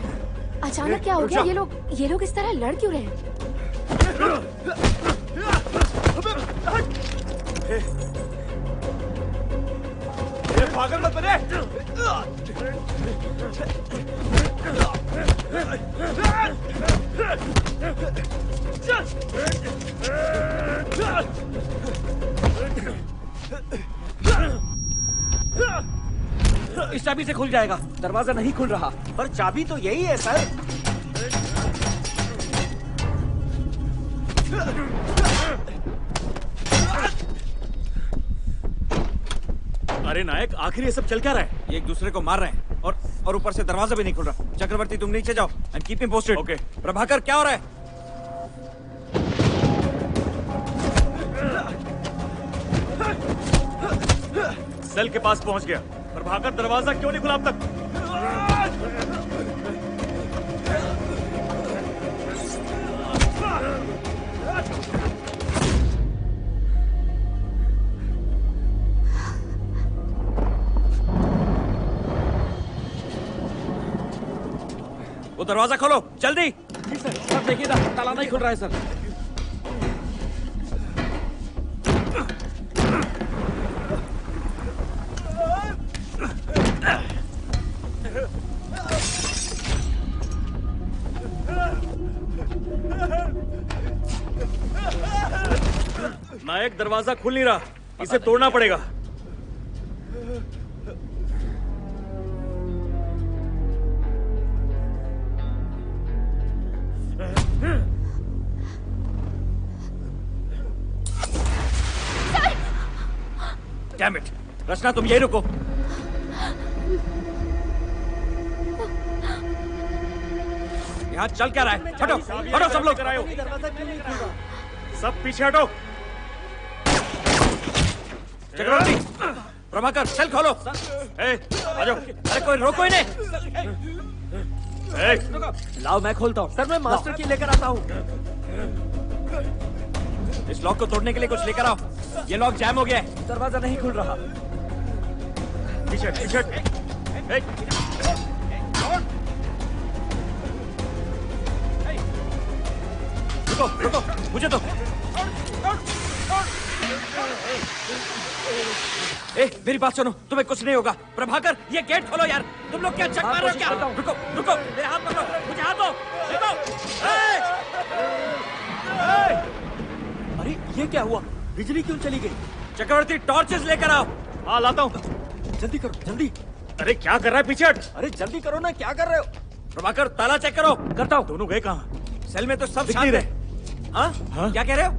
अचानक क्या हो गया? ये लोग इस तरह लड़ क्यों रहे हैं? पागल मत बने। इस चाबी से खुल जाएगा। दरवाजा नहीं खुल रहा। पर चाबी तो यही है सर। अरे नायक, आखिर ये सब चल क्या रहा है? ये एक दूसरे को मार रहे हैं और ऊपर से दरवाजा भी नहीं खुल रहा। चक्रवर्ती तुम नीचे जाओ and keep me posted. Okay. Prabhakar क्या हो रहा है? सेल के पास पहुंच गया। प्रभाकर, दरवाजा क्यों नहीं खुला अब तक? वो दरवाजा खोलो जल्दी। सर देखिए ना, ताला नहीं खुल रहा है सर। नायक, दरवाजा खुल नहीं रहा, इसे तोड़ना पड़ेगा। Damn it! रचना तुम यही रुको। यहाँ चल क्या रहा है? हटो हटो सब लोग। सब पीछे हटो। चक्रवर्ती, प्रभाकर सेल खोलो। आ जाओ। अरे कोई रोको इन्हें। लाओ मैं खोलता हूँ। सर मैं मास्टर की लेकर आता हूँ। इस लॉक को तोड़ने के लिए कुछ लेकर आओ। ये लॉक जैम हो गया है। दरवाजा नहीं खुल रहा। पीछे पीछे। रुको रुको, मुझे तो। मेरी बात सुनो, तुम्हें कुछ नहीं होगा। प्रभाकर ये गेट खोलो यार। तुम लोग क्या चक मार रहे हो क्या? रुको रुको, मेरे हाथ पकड़ो, मुझे हाथ दो। अरे ये क्या हुआ? बिजली क्यों चली गई? चक्रवर्ती टॉर्चेस लेकर आओ। हाँ लाता हूँ। जल्दी करो जल्दी। अरे क्या कर रहा है? पीछे हट। अरे जल्दी करो ना, क्या कर रहे हो? प्रभाकर ताला चेक करो। करता हूँ। दोनों गए कहाँ? सेल में तो सब दिख नहीं शांत है। हाँ? क्या कह रहे हो?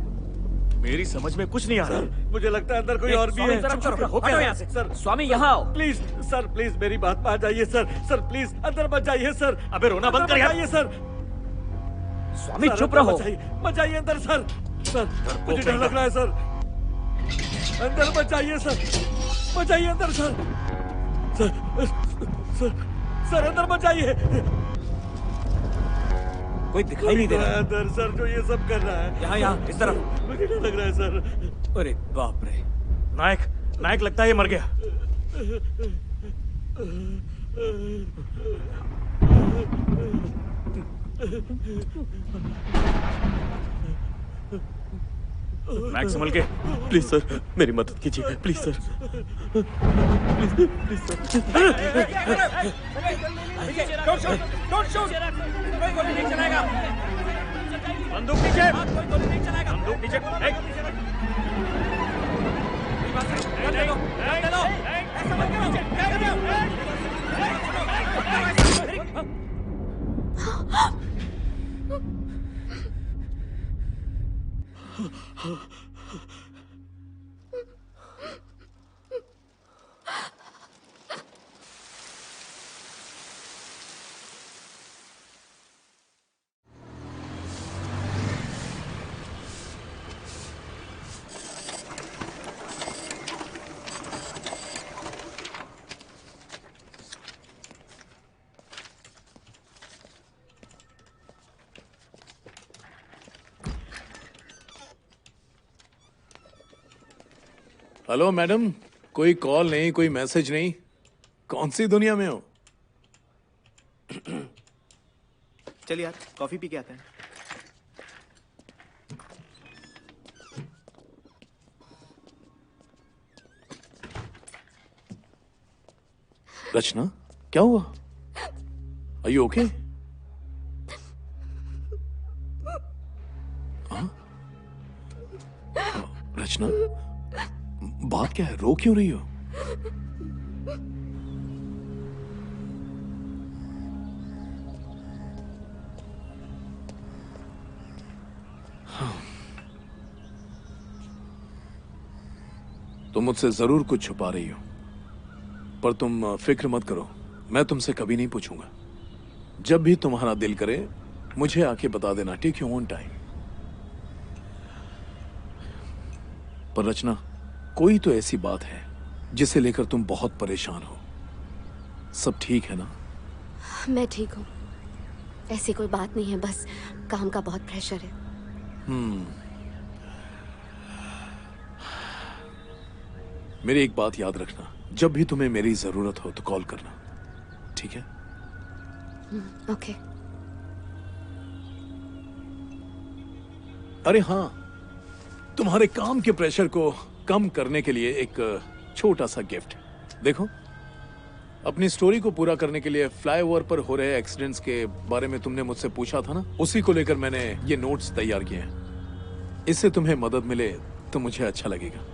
मेरी समझ में कुछ नहीं आ रहा। मुझे लगता है अंदर कोई और भी है। हटो यहाँ से। सर स्वामी यहाँ आओ। प्लीज सर, प्लीज मेरी बात मान जाइए सर। सर प्लीज अंदर मत जाइए सर। अबे रोना बंद कर यार। सर स्वामी चुप रहो। मत जाइए अंदर सर। सर मुझे डर लग रहा है सर। अंदर मत जाइए सर। मत जाइए अंदर सर। सर अंदर मत जाइए। कोई दिखाई नहीं दे रहा अंदर सर, जो ये सब कर रहा है। यहाँ यहाँ इस तरफ। मुझे डर लग रहा है सर। अरे बाप रे। नायक, नायक लगता है ये मर गया। नायक संभल के। प्लीज सर मेरी मदद कीजिए। Please sir. Please sir. Don't shoot! Don't shoot! कोई गोली नहीं चलाएगा। बंदूक नीचे। कोई गोली नहीं चलाएगा। बंदूक नीचे। दे दो। ऐसा मत करो। क्या कर रहे हो? हेलो मैडम, कोई कॉल नहीं, कोई मैसेज नहीं, कौन सी दुनिया में हो? चलिए यार, कॉफी पी के आते हैं। रचना, क्या हुआ? Are you okay? रचना, बात क्या है? रो क्यों रही हो? तुम मुझसे जरूर कुछ छुपा रही हो, पर तुम फिक्र मत करो, मैं तुमसे कभी नहीं पूछूंगा। जब भी तुम्हारा दिल करे मुझे आके बता देना, टेक योर ओन टाइम। पर रचना, कोई तो ऐसी बात है जिसे लेकर तुम बहुत परेशान हो। सब ठीक है ना? मैं ठीक हूँ, ऐसी कोई बात नहीं है, बस काम का बहुत प्रेशर है। मेरी एक बात याद रखना, जब भी तुम्हें मेरी जरूरत हो तो कॉल करना, ठीक है? ओके। अरे हाँ, तुम्हारे काम के प्रेशर को कम करने के लिए एक छोटा सा गिफ्ट। देखो, अपनी स्टोरी को पूरा करने के लिए फ्लाईओवर पर हो रहे एक्सीडेंट्स के बारे में तुमने मुझसे पूछा था ना, उसी को लेकर मैंने ये नोट्स तैयार किए हैं। इससे तुम्हें मदद मिले तो मुझे अच्छा लगेगा।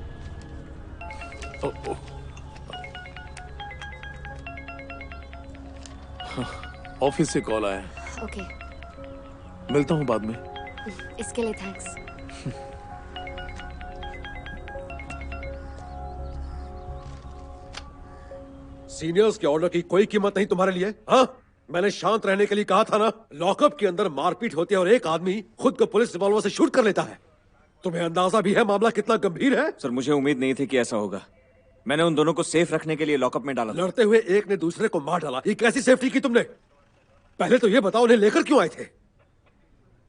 ऑफिस से कॉल आया। ओके। मिलता हूँ बाद में। इसके लिए थैंक्स। सीनियर्स के ऑर्डर की कोई कीमत नहीं तुम्हारे लिए? हाँ, मैंने शांत रहने के लिए कहा था ना। लॉकअप के अंदर मारपीट होती है और एक आदमी खुद को पुलिस रिवॉल्वर से शूट कर लेता है। तुम्हें अंदाजा भी है मामला कितना गंभीर है? सर, मुझे उम्मीद नहीं थी कि ऐसा होगा। मैंने उन दोनों को सेफ रखने के लिए लॉकअप में डाला था। लड़ते हुए एक ने दूसरे को मार डाला, ये कैसी सेफ्टी की तुमने? पहले तो ये बताओ, उन्हें लेकर क्यों आए थे?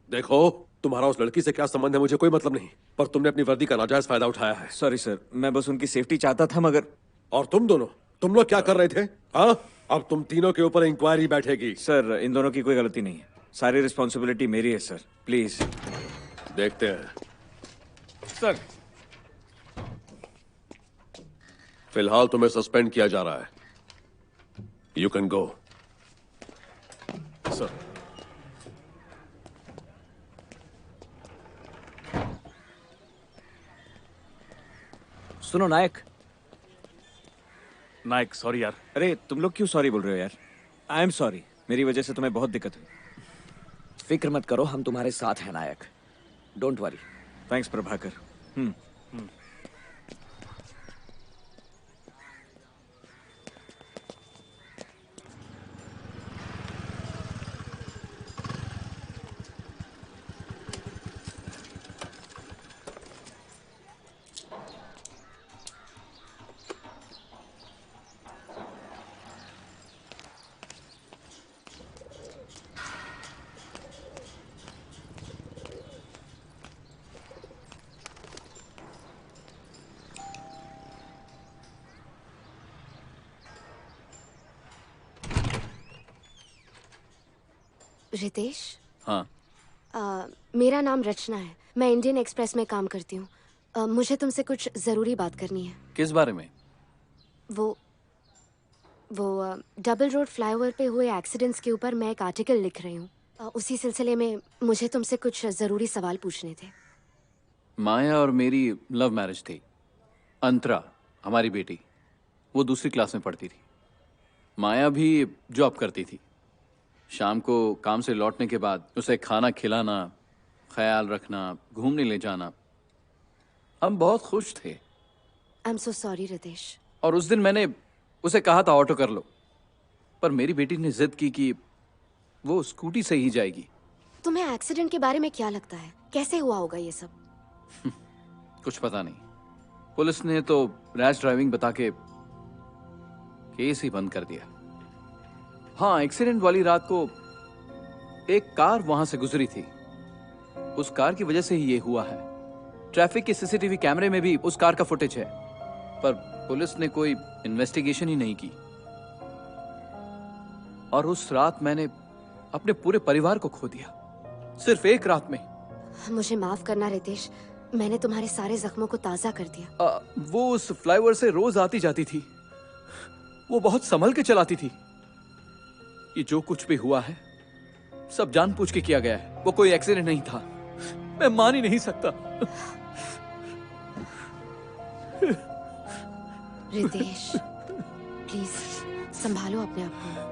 देखो, तुम्हारा उस लड़की से क्या संबंध है मुझे कोई मतलब नहीं, पर तुमने अपनी वर्दी का नाजायज फायदा उठाया है। सॉरी सर, मैं बस उनकी सेफ्टी चाहता था, मगर। और तुम दोनों, तुम लोग क्या कर रहे थे? हाँ, अब तुम तीनों के ऊपर इंक्वायरी बैठेगी। सर, इन दोनों की कोई गलती नहीं है, सारी रिस्पॉन्सिबिलिटी मेरी है सर, प्लीज। देखते हैं सर। फिलहाल तुम्हें सस्पेंड किया जा रहा है। You can go. सर, सुनो नायक। नायक, सॉरी यार। अरे तुम लोग क्यों सॉरी बोल रहे हो यार? आई एम सॉरी, मेरी वजह से तुम्हें बहुत दिक्कत हुई। फिक्र मत करो, हम तुम्हारे साथ हैं Nayak, don't worry. Thanks Prabhakar. Ritesh? हाँ। मेरा नाम रचना है, मैं इंडियन एक्सप्रेस में काम करती हूँ। मुझे तुमसे कुछ जरूरी बात करनी है। किस बारे में? वो डबल रोड फ्लाईओवर पे हुए एक्सीडेंट्स के ऊपर मैं एक आर्टिकल लिख रही हूँ। उसी सिलसिले में मुझे तुमसे कुछ जरूरी सवाल पूछने थे। माया और मेरी लव मैरिज थी। अंतरा हमारी बेटी, वो दूसरी क्लास में पढ़ती थी। माया भी जॉब करती थी। शाम को काम से लौटने के बाद उसे खाना खिलाना, ख्याल रखना, घूमने ले जाना, हम बहुत खुश थे। I am so sorry Ritesh. और उस दिन मैंने उसे कहा था ऑटो कर लो, पर मेरी बेटी ने जिद की कि वो स्कूटी से ही जाएगी। तुम्हें एक्सीडेंट के बारे में क्या लगता है? कैसे हुआ होगा ये सब? कुछ पता नहीं। पुलिस ने तो रैश ड्राइविंग बता के केस ही बंद कर दिया। हाँ, एक्सीडेंट वाली रात को एक कार वहां से गुजरी थी। उस कार की वजह से ही ये हुआ है। ट्रैफिक के सीसीटीवी कैमरे में भी उस कार का फुटेज है, पर पुलिस ने कोई इन्वेस्टिगेशन ही नहीं की। और उस रात मैंने अपने पूरे परिवार को खो दिया, सिर्फ एक रात में। मुझे माफ करना रितेश, मैंने तुम्हारे सारे जख्मों को ताजा कर दिया। वो उस फ्लाईओवर से रोज आती जाती थी। वो बहुत संभल के चलाती थी। ये जो कुछ भी हुआ है सब जानबूझ के किया गया है। वो कोई एक्सीडेंट नहीं था। मैं मान ही नहीं सकता। रितेश प्लीज संभालो अपने आप को।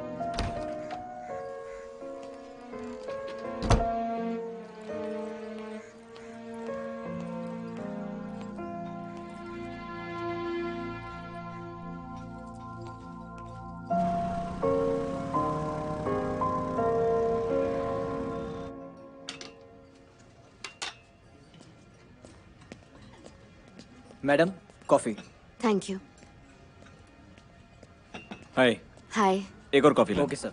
Madam, coffee. Thank you. Hi. Hi. एक और कॉफी। Okay sir.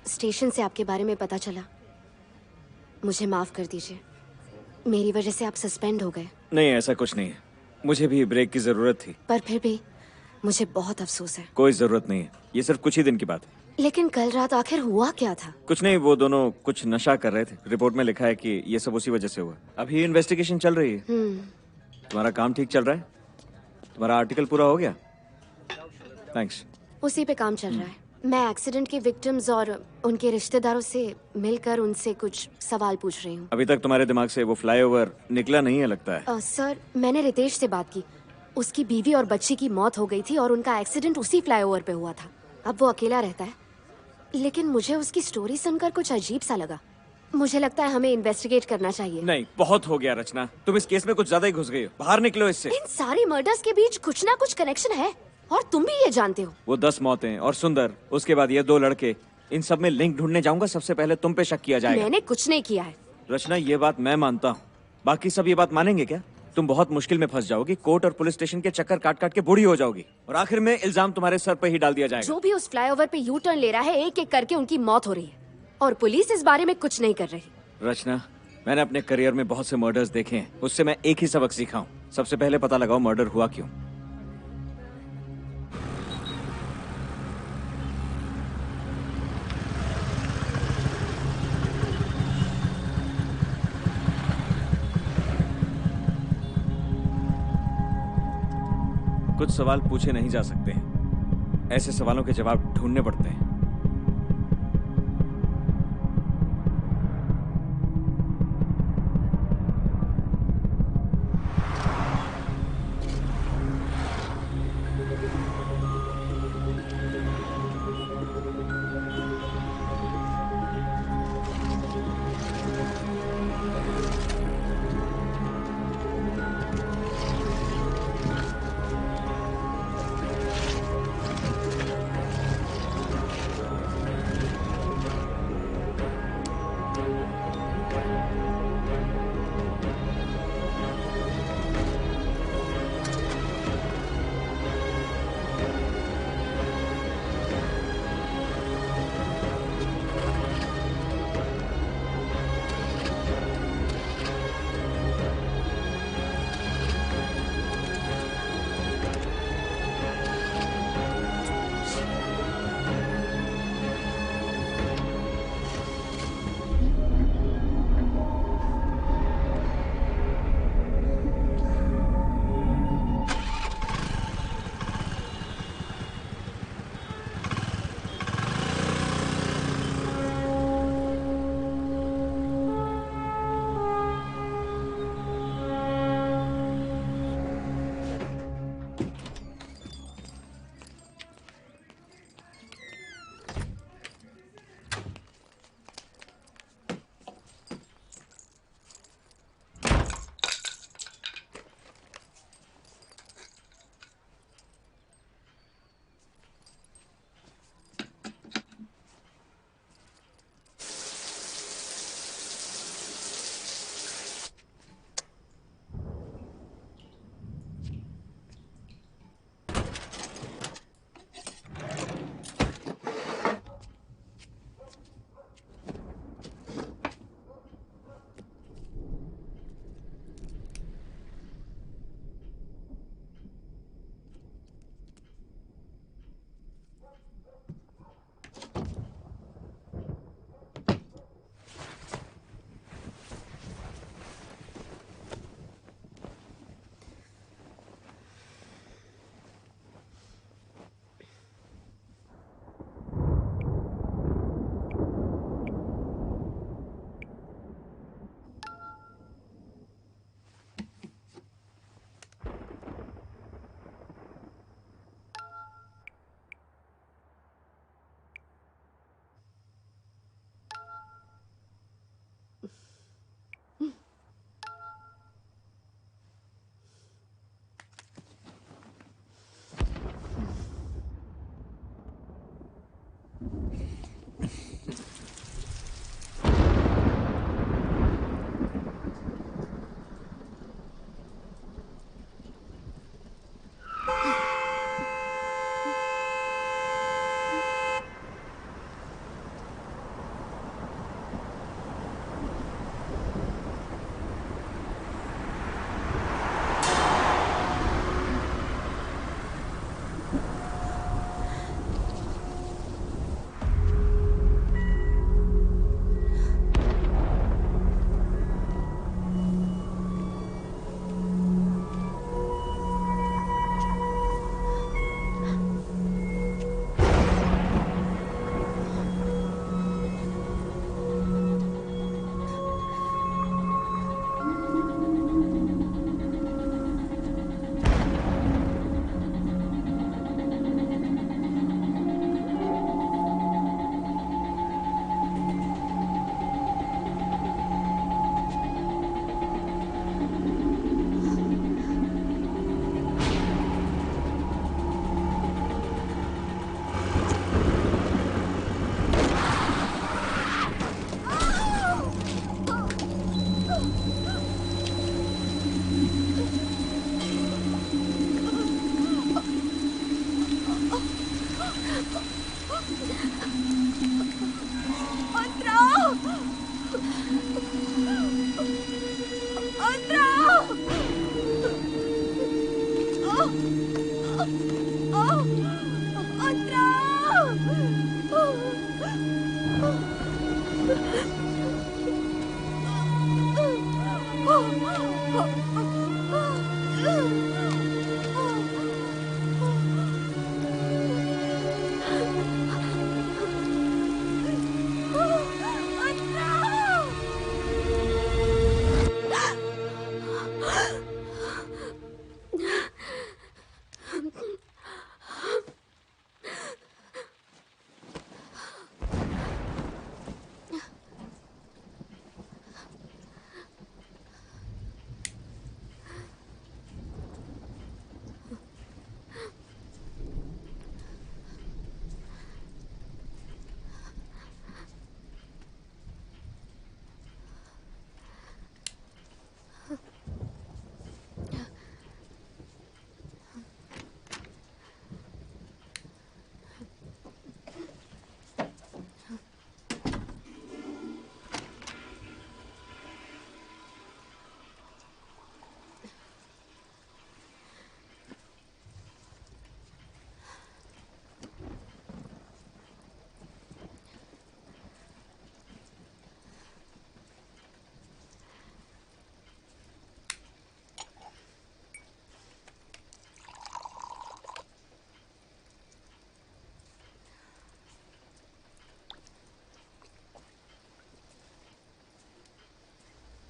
स्टेशन से आपके बारे में पता चला। मुझे माफ कर दीजिए, मेरी वजह से आप सस्पेंड हो गए। नहीं, ऐसा कुछ नहीं है। मुझे भी ब्रेक की जरूरत थी। पर फिर भी मुझे बहुत अफसोस है। कोई जरूरत नहीं है, ये सिर्फ कुछ ही दिन की बात है। लेकिन कल रात आखिर हुआ क्या था? कुछ नहीं, वो दोनों कुछ नशा कर रहे थे। रिपोर्ट में लिखा है कि ये सब उसी वजह से हुआ। अभी इन्वेस्टिगेशन चल रही है। तुम्हारा काम ठीक चल रहा है? तुम्हारा आर्टिकल पूरा हो गया? थैंक्स। उसी पे काम चल रहा है। मैं एक्सीडेंट के विक्टिम्स और उनके रिश्तेदारों से मिलकर उनसे कुछ सवाल पूछ रही हूँ। अभी तक तुम्हारे दिमाग से वो फ्लाईओवर निकला नहीं है लगता है। सर, मैंने रितेश से बात की। उसकी बीवी और बच्ची की मौत हो गई थी और उनका एक्सीडेंट उसी फ्लाईओवर पे हुआ था। अब वो अकेला रहता है, लेकिन मुझे उसकी स्टोरी सुनकर कुछ अजीब सा लगा। मुझे लगता है हमें इन्वेस्टिगेट करना चाहिए। नहीं, बहुत हो गया रचना। तुम इस केस में कुछ ज्यादा ही घुस गई हो। बाहर निकलो इससे। इन सारी मर्डर्स के बीच कुछ ना कुछ कनेक्शन है और तुम भी ये जानते हो। वो 10 मौतें और सुंदर, उसके बाद ये 2 लड़के, इन सब में लिंक ढूंढने जाऊंगा। सबसे पहले तुम पे शक किया जाएगा। मैंने कुछ नहीं किया है। रचना, ये बात मैं मानता हूँ, बाकी सब ये बात मानेंगे क्या? तुम बहुत मुश्किल में फंस जाओगी। कोर्ट और पुलिस स्टेशन के चक्कर काट काट के बूढ़ी हो जाओगी और आखिर में इल्जाम तुम्हारे सर पे ही डाल दिया जाएगा। जो भी उस फ्लाईओवर पे यू टर्न ले रहा है, एक एक करके उनकी मौत हो रही है और पुलिस इस बारे में कुछ नहीं कर रही। रचना, मैंने अपने करियर में बहुत से मर्डर्स देखे हैं। उससे मैं एक ही सबक सीखा हूँ। सबसे पहले पता लगाओ मर्डर हुआ क्यों। कुछ सवाल पूछे नहीं जा सकते हैं। ऐसे सवालों के जवाब ढूंढने पड़ते हैं।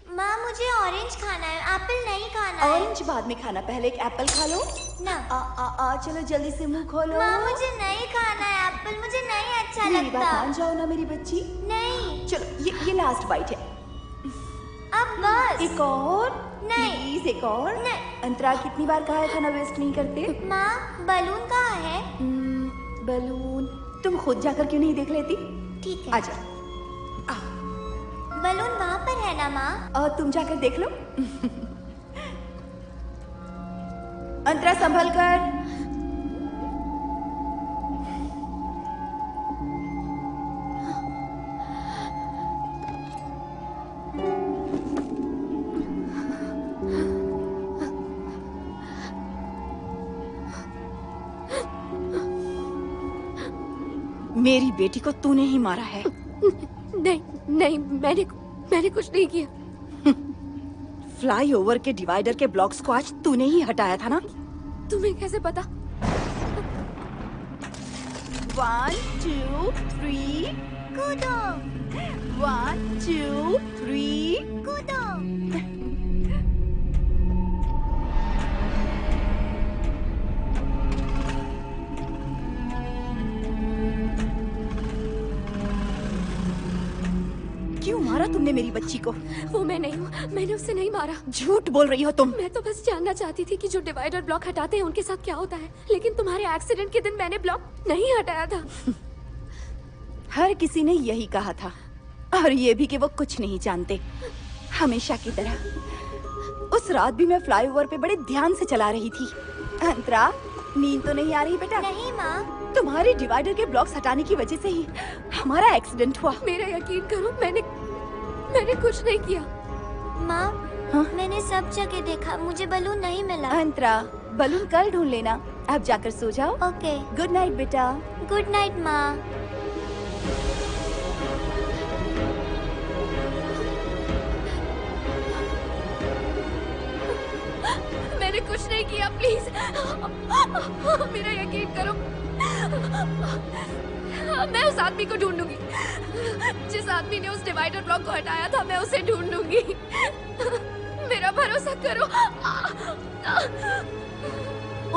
माँ मुझे ऑरेंज खाना है, एप्पल नहीं खाना है। ऑरेंज बाद में खाना, पहले एक एप्पल खा लो ना। चलो जल्दी से मुंह खोलो। माँ मुझे नहीं खाना है एप्पल, मुझे नहीं अच्छा मेरी लगता। बात मान जाओ ना मेरी बच्ची। नहीं। चलो ये लास्ट बाइट है। अब बस। एक और। नहीं। प्लीज एक और। नहीं। अंतरा कितनी बार कहा है खाना वेस्ट नहीं करते। माँ बलून कहाँ है? बलून तुम खुद जाकर क्यों नहीं देख लेती? ठीक है। आजा। बलून वहाँ पर है ना माँ? और तुम जाकर देख लो। अंतरा संभल कर। मेरी बेटी को तूने ही मारा है। नहीं नहीं, मैंने कुछ नहीं किया। फ्लाईओवर के डिवाइडर के ब्लॉक्स को आज तूने ही हटाया था ना? तुम्हें कैसे पता? 1 2 3 कूदो। 1 2 3 कूदो। क्यों मारा तुमने मेरी बच्ची को? वो मैं नहीं हूँ, मैंने उसे नहीं मारा। झूठ बोल रही हो तुम। मैं तो बस जानना चाहती थी कि जो डिवाइडर ब्लॉक हटाते हैं उनके साथ क्या होता है, लेकिन तुम्हारे एक्सीडेंट के दिन मैंने ब्लॉक नहीं हटाया था। हर किसी ने यही कहा था, और ये भी कि वो कुछ नहीं जानते, हमेशा की तरह। उस रात भी मैं फ्लाईओवर पे बड़े ध्यान से चला रही थी। अंतरा, नींद तो नहीं आ रही बेटा? नहीं माँ। तुम्हारी डिवाइडर के ब्लॉक्स हटाने की वजह से ही हमारा एक्सीडेंट हुआ। मेरा यकीन करो, मैंने कुछ नहीं किया। माँ, मैंने सब जगह देखा, मुझे बलून नहीं मिला। अंतरा, बलून कल ढूंढ लेना। अब जाकर सो जाओ। ओके। गुड नाइट बेटा। गुड नाइट माँ। मैंने कुछ नहीं किया, प्लीज मेरा यकीन करो। मैं उस आदमी को ढूंढूंगी, जिस आदमी ने उस डिवाइडर ब्लॉक को हटाया था, मैं उसे ढूंढूंगी। मेरा भरोसा करो।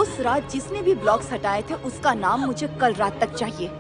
उस रात जिसने भी ब्लॉक्स हटाए थे उसका नाम मुझे कल रात तक चाहिए।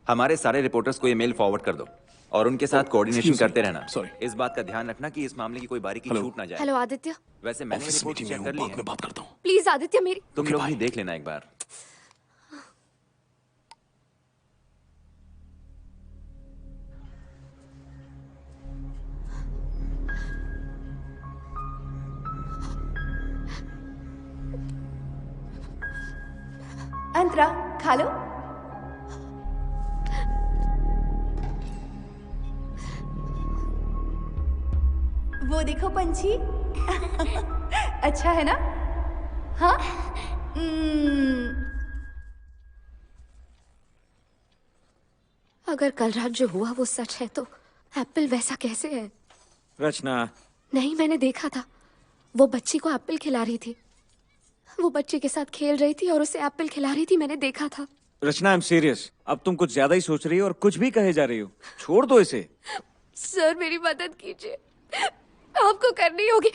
हमारे सारे रिपोर्टर्स को ये मेल फॉरवर्ड कर दो और उनके साथ कोऑर्डिनेशन excuse me. करते रहना। Sorry. इस बात का ध्यान रखना कि इस मामले की कोई बारीकी छूट ना जाए। हेलो आदित्य, वैसे मैंने ऑफिस रिपोर्ट मीटिंग चेक में कर ली हूँ, बाद है। में बात करता हूँ। प्लीज आदित्य मेरी। तुम लोग भी देख लेना एक बार। अंतरा खा लो। वो देखो पंछी। अच्छा है ना? हाँ। अगर कल रात जो हुआ वो सच है तो एप्पल वैसा कैसे है? रचना, नहीं, मैंने देखा था। वो बच्ची को एप्पल खिला रही थी। वो बच्चे के साथ खेल रही थी और उसे एप्पल खिला रही थी, मैंने देखा था। रचना आई एम सीरियस। अब तुम कुछ ज्यादा ही सोच रही हो और कुछ भी कहे जा रही हो। छोड़ दो इसे। सर मेरी मदद कीजिए, आपको करनी होगी।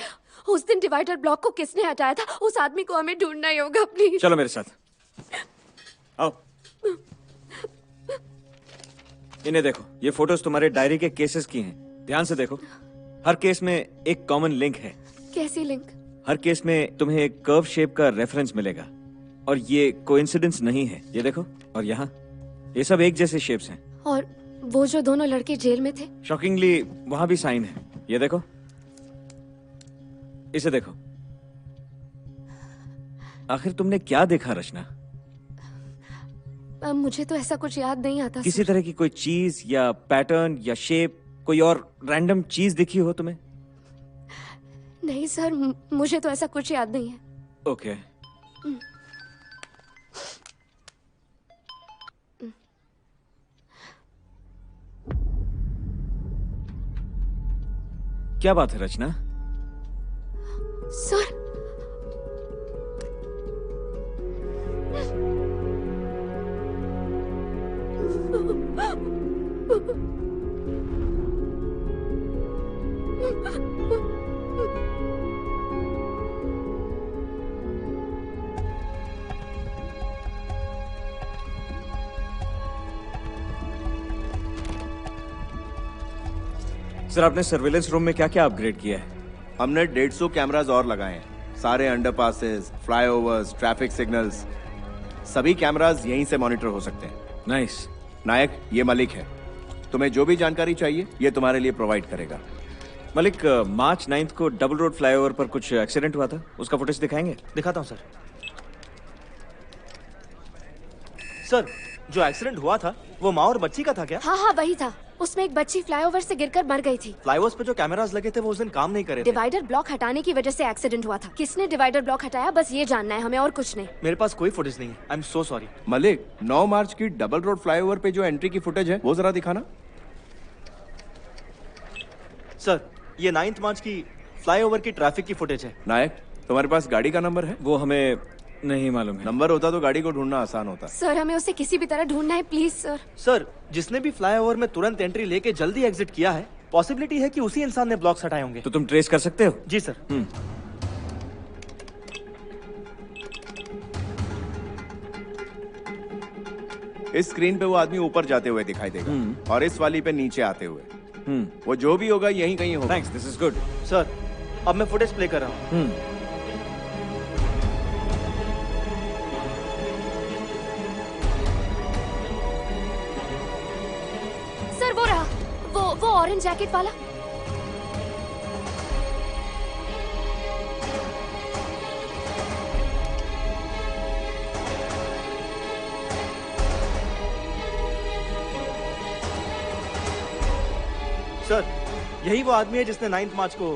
उस दिन डिवाइडर ब्लॉक को किसने हटाया था, उस आदमी को हमें ढूंढना ही होगा। प्लीज चलो मेरे साथ आओ। इन्हें देखो, ये फोटोज तुम्हारे डायरी के केसेस की हैं। ध्यान से देखो, हर केस में एक कॉमन लिंक है। कैसी लिंक? हर केस में तुम्हें एक कर्व शेप का रेफरेंस मिलेगा और ये कोइंसिडेंस नहीं है। ये देखो, और यहाँ ये सब एक जैसे शेप्स हैं। और वो जो दोनों लड़के जेल में थे, शॉकिंगली वहां भी साइन है। ये देखो, इसे देखो। आखिर तुमने क्या देखा रचना? मुझे तो ऐसा कुछ याद नहीं आता। किसी तरह की कोई चीज या पैटर्न या शेप, कोई और रैंडम चीज दिखी हो तुम्हें? नहीं सर, मुझे तो ऐसा कुछ याद नहीं है। ओके। क्या बात है रचना? सर सर, आपने सर्विलेंस रूम में क्या क्या अपग्रेड किया है? हमने 150 कैमरास और लगाए हैं। सारे अंडरपासेस, फ्लाईओवर्स, ट्रैफिक सिग्नल्स, सभी कैमरास यहीं से मॉनिटर हो सकते हैं। नाइस। नायक, ये मलिक है। तुम्हें जो भी जानकारी चाहिए ये तुम्हारे लिए प्रोवाइड करेगा। मलिक, मार्च 9 को डबल रोड फ्लाईओवर पर कुछ एक्सीडेंट हुआ था, उसका फुटेज दिखाएंगे? दिखाता हूँ सर। सर, जो एक्सीडेंट हुआ था वो माँ और बच्ची का था क्या? हाँ हाँ वही था। उसमें एक बच्ची फ्लाईओवर से गिरकर मर गई थी। फ्लाईओवर्स पे जो कैमरास लगे थे वो उस दिन काम नहीं करे थे। डिवाइडर ब्लॉक हटाने की वजह से एक्सीडेंट हुआ था। किसने डिवाइडर ब्लॉक हटाया, बस ये जानना है हमें, और कुछ नहीं। मेरे पास कोई फुटेज नहीं है। आई एम सो सॉरी। मलिक, 9 मार्च की डबल रोड फ्लाईओवर पे जो एंट्री की फुटेज है वो जरा दिखाना। सर, ये 9 मार्च की फ्लाईओवर की ट्रैफिक की फुटेज है। नायक, तुम्हारे पास गाड़ी का नंबर है? वो हमें नहीं मालूम है। नंबर होता तो गाड़ी को ढूंढना आसान होता। सर हमें उसे किसी भी तरह ढूंढना है, प्लीज सर। सर, जिसने भी फ्लाईओवर में तुरंत एंट्री लेके जल्दी एग्जिट किया है, पॉसिबिलिटी है कि उसी इंसान ने ब्लॉक्स हटाए होंगे। तो तुम ट्रेस कर सकते हो? जी सर। इस स्क्रीन पे वो आदमी ऊपर जाते हुए दिखाई देगा और इस वाली पे नीचे आते हुए। वो जो भी होगा यहीं कहीं होगा। Thanks, this is good. Sir, अब मैं फुटेज प्ले कर रहा हूँ। सर वो रहा, वो ऑरेंज जैकेट वाला। सर, यही वो आदमी है जिसने 9 मार्च को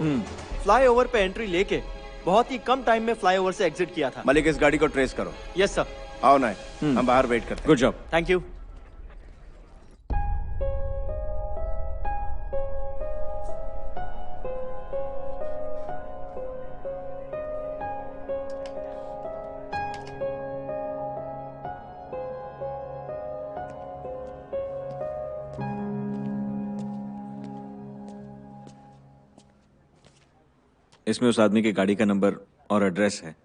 फ्लाईओवर पे एंट्री लेके बहुत ही कम टाइम में फ्लाईओवर से एग्जिट किया था। मलिक, इस गाड़ी को ट्रेस करो। Yes sir. आओ ना, हम बाहर वेट करते हैं। Good job. Thank you. इसमें उस आदमी की गाड़ी का नंबर और एड्रेस है।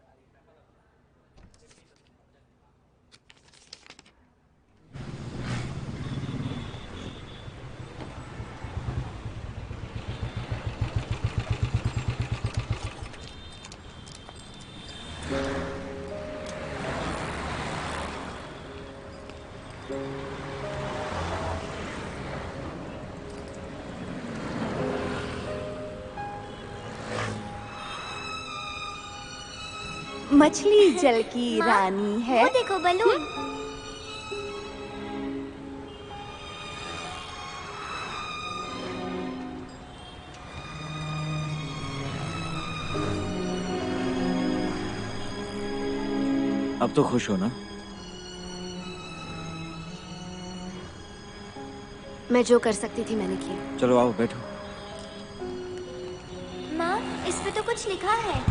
मछली जल की रानी है। वो देखो बलून। अब तो खुश हो ना? मैं जो कर सकती थी मैंने किया। चलो आओ बैठो। माँ, इस पे तो कुछ लिखा है।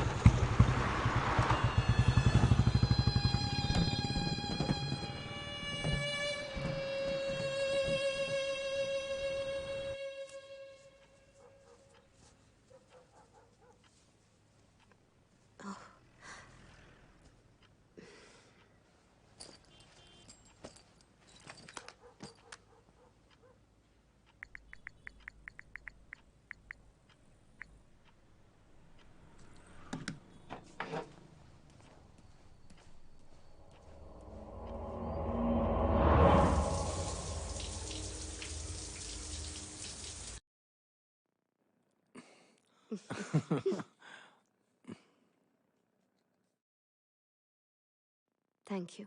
थैंक यू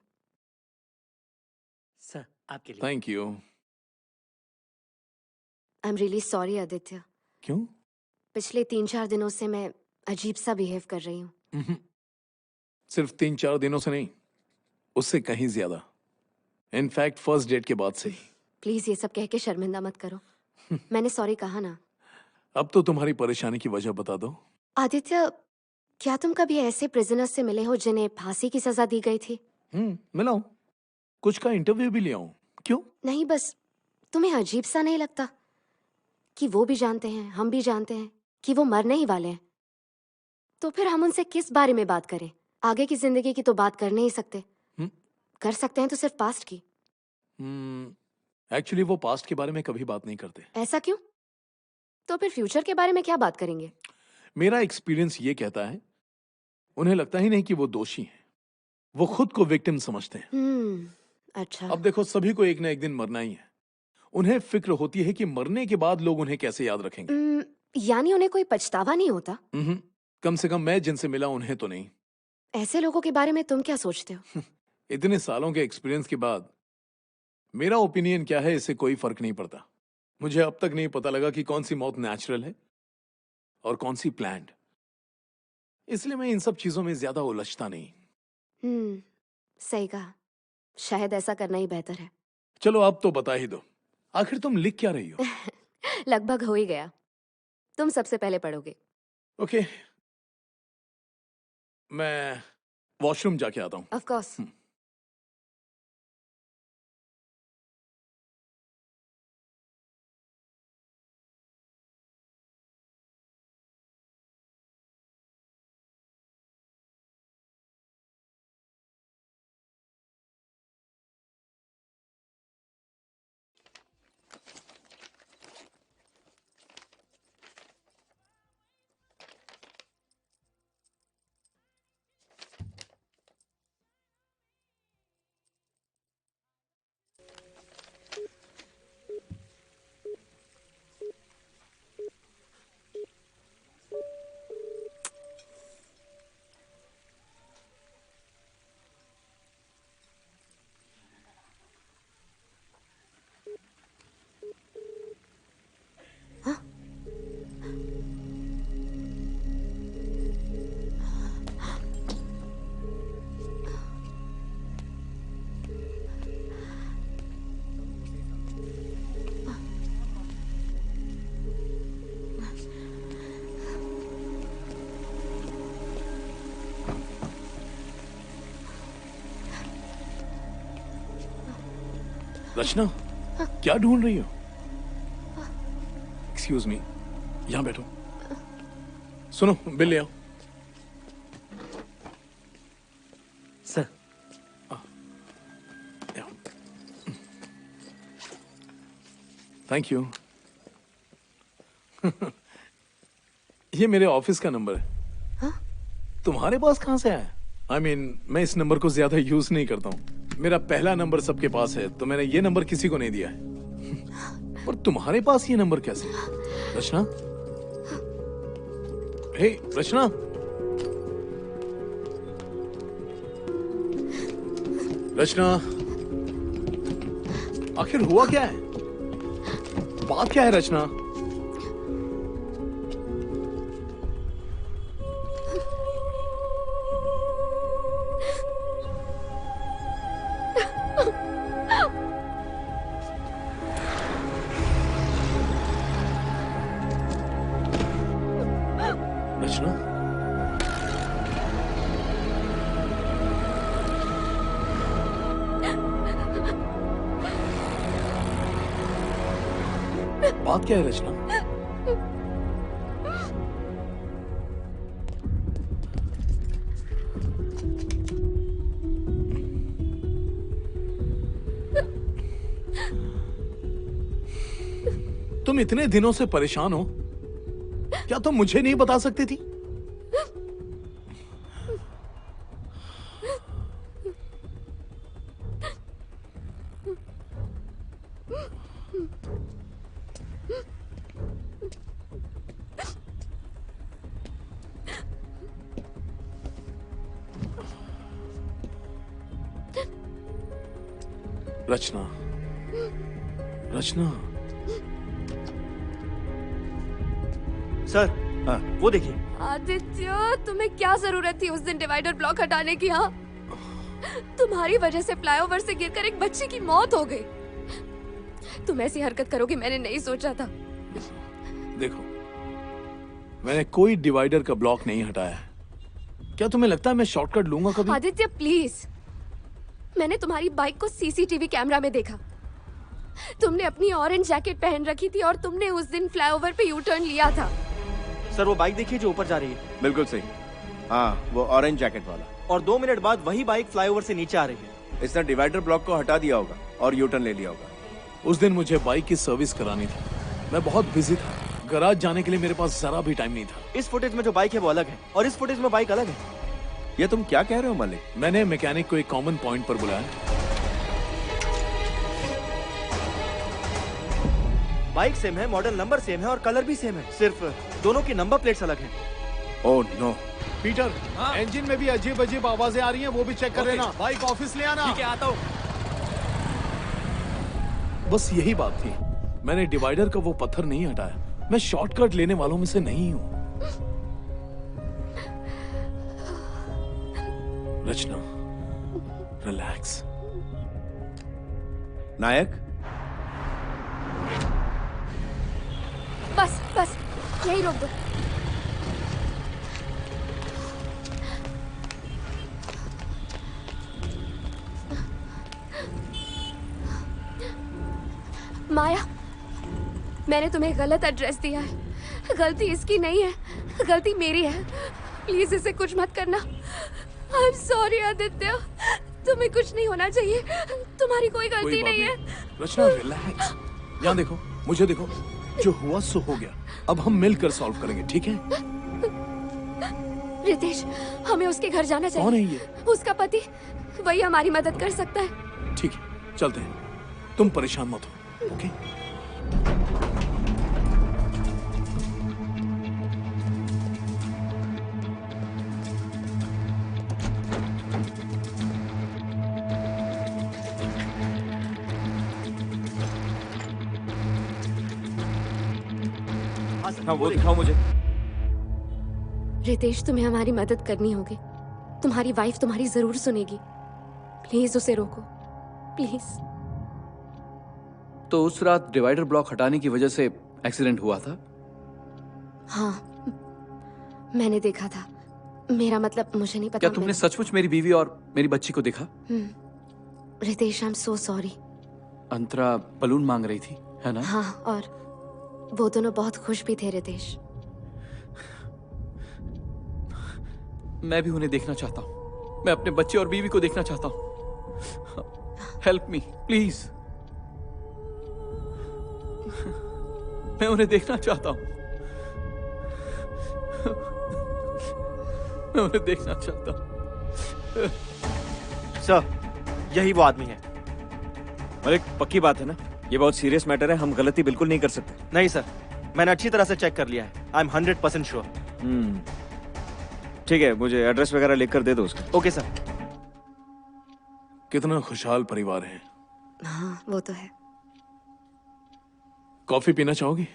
सर, आपके लिए। Thank you. I am really sorry Aditya. क्यों? पिछले 3-4 दिनों से मैं अजीब सा बिहेव कर रही हूँ। सिर्फ 3-4 दिनों से नहीं, उससे कहीं ज्यादा। इनफैक्ट फर्स्ट डेट के बाद से ही। प्लीज ये सब कह के शर्मिंदा मत करो। मैंने सॉरी कहा ना। अब तो तुम्हारी परेशानी की वजह बता दो। आदित्य, क्या तुम कभी ऐसे प्रिजनर्स से मिले हो जिन्हें फांसी की सजा दी गई थी? मिला हूं। कुछ का इंटरव्यू भी लिया हूं। क्यों? नहीं, बस तुम्हें अजीब सा नहीं लगता कि वो भी जानते हैं, हम भी जानते हैं कि वो मरने ही वाले हैं? तो फिर हम उनसे किस बारे में बात करें? आगे की जिंदगी की तो बात कर नहीं सकते। कर सकते हैं तो सिर्फ पास्ट की। एक्चुअली वो पास्ट के बारे में कभी बात नहीं करते। ऐसा क्यों? तो फिर फ्यूचर के बारे में क्या बात करेंगे? मेरा एक्सपीरियंस ये कहता है, उन्हें लगता ही नहीं कि वो दोषी हैं। वो खुद को विक्टिम समझते हैं। अच्छा। अब देखो, सभी को एक ना एक दिन मरना ही है। उन्हें फिक्र होती है कि मरने के बाद लोग उन्हें कैसे याद रखेंगे। यानी उन्हें कोई पछतावा नहीं होता? कम से कम मैं जिनसे मिला उन्हें तो नहीं। ऐसे लोगों के बारे में तुम क्या सोचते हो? इतने सालों के एक्सपीरियंस के बाद मेरा ओपिनियन क्या है, इससे कोई फर्क नहीं पड़ता। मुझे अब तक नहीं पता लगा कि कौन सी मौत नेचुरल है और कौन सी प्लान्ड। इसलिए मैं इन सब चीजों में ज्यादा उलझता नहीं। सही कहा। शायद ऐसा करना ही बेहतर है। चलो अब तो बता ही दो, आखिर तुम लिख क्या रही हो? लगभग हो ही गया। तुम सबसे पहले पढ़ोगे। ओके, मैं वॉशरूम जाके आता हूँ। Of course. रचना, क्या ढूंढ रही हो? एक्सक्यूज मी, यहां बैठो। सुनो, बिल ले आओ। सर। Thank you. ये मेरे ऑफिस का नंबर है। तुम्हारे पास कहां से आया? I mean, मैं इस नंबर को ज्यादा यूज नहीं करता हूँ। मेरा पहला नंबर सबके पास है, तो मैंने ये नंबर किसी को नहीं दिया है। पर तुम्हारे पास ये नंबर कैसे? रचना? हे, रचना? रचना, आखिर हुआ क्या है? बात क्या है रचना? रचना, बात क्या है रचना? तुम इतने दिनों से परेशान हो, क्या तुम मुझे नहीं बता सकती थी? रचना, रचना। सर, हाँ, वो देखिए। आदित्य, तुम्हें क्या जरूरत थी उस दिन डिवाइडर ब्लॉक हटाने की? हाँ, तुम्हारी वजह से फ्लाईओवर से गिरकर एक बच्चे की मौत हो गई। तुम ऐसी हरकत करोगे मैंने नहीं सोचा था। देखो, मैंने कोई डिवाइडर का ब्लॉक नहीं हटाया। क्या तुम्हें लगता है मैं शॉर्टकट लूंगा कभी? आदित्य प्लीज, मैंने तुम्हारी बाइक को सीसीटीवी कैमरा में देखा। तुमने अपनी ऑरेंज जैकेट पहन रखी थी और तुमने उस दिन फ्लाईओवर पे यू टर्न लिया था। सर, वो बाइक देखिए जो ऊपर जा रही है। बिल्कुल सही। हाँ, वो ऑरेंज जैकेट वाला। और 2 मिनट बाद वही बाइक फ्लाईओवर से नीचे आ रही है। इसने डिवाइडर ब्लॉक को हटा दिया होगा और यू टर्न ले लिया होगा। उस दिन मुझे बाइक की सर्विस करानी थी, मैं बहुत बिजी था। गैराज जाने के लिए मेरे पास जरा भी टाइम नहीं था। इस फुटेज में जो बाइक है वो अलग है और इस फुटेज में बाइक अलग है। ये तुम क्या कह रहे हो मालिक? मैंने मैकेनिक को एक कॉमन पॉइंट पर बुलाया। बाइक सेम है, मॉडल नंबर सेम है और कलर भी सेम है, सिर्फ दोनों की नंबर प्लेट्स अलग हैं। Oh no. पीटर, इंजन में भी अजीब अजीब आवाजें आ रही हैं, वो भी चेक कर लेना। बाइक ऑफिस ले आना। ठीक है, आता हूँ। बस यही बात थी। मैंने डिवाइडर का वो पत्थर नहीं हटाया। मैं शॉर्टकट लेने वालों में से नहीं हूं। रचना, रिलैक्स। नायक, बस बस यही रोक दो। माया, मैंने तुम्हें गलत एड्रेस दिया है। गलती इसकी नहीं है, गलती मेरी है। प्लीज इसे कुछ मत करना। आई एम सॉरी आदित्य, तुम्हें कुछ नहीं होना चाहिए। तुम्हारी कोई गलती नहीं है। रचना, रिलैक्स। यहाँ देखो, मुझे देखो। जो हुआ सो हो गया। अब हम मिलकर सॉल्व करेंगे, ठीक है? रितेश, हमें उसके घर जाना चाहिए। कौन है ये? उसका पति, वही हमारी मदद कर सकता है। ठीक है, चलते हैं। तुम परेशान मत हो, ओके? हाँ, वो दिखाओ मुझे। रितेश, तुम्हें हमारी मदद करनी होगी। तुम्हारी वाइफ तुम्हारी जरूर सुनेगी। प्लीज उसे रोको, प्लीज। तो उस रात डिवाइडर ब्लॉक हटाने की वजह से एक्सीडेंट हुआ था? हाँ, मैंने देखा था। मेरा मतलब, मुझे नहीं पता। क्या तुमने सचमुच मेरी बीवी और मेरी बच्ची को देखा? Ritesh, I am so sorry. Antara balloon मांग रही थी, है ना? हाँ, और वो दोनों बहुत खुश भी थे। रितेश, मैं भी उन्हें देखना चाहता हूँ। मैं अपने बच्चे और बीवी को देखना चाहता हूँ। Help me please. मैं उन्हें देखना चाहता हूँ। मैं उन्हें देखना चाहता हूँ। सर, यही वो आदमी है। मलिक, पक्की बात है ना? ये बहुत सीरियस मैटर है, हम गलती बिल्कुल नहीं कर सकते। नहीं सर, मैंने अच्छी तरह से चेक कर लिया है। I am 100% sure. ठीक है, मुझे एड्रेस वगैरह लिख कर दे दो उसका। Okay sir. कितना खुशहाल परिवार है। हाँ वो तो है। कॉफी पीना चाहोगी?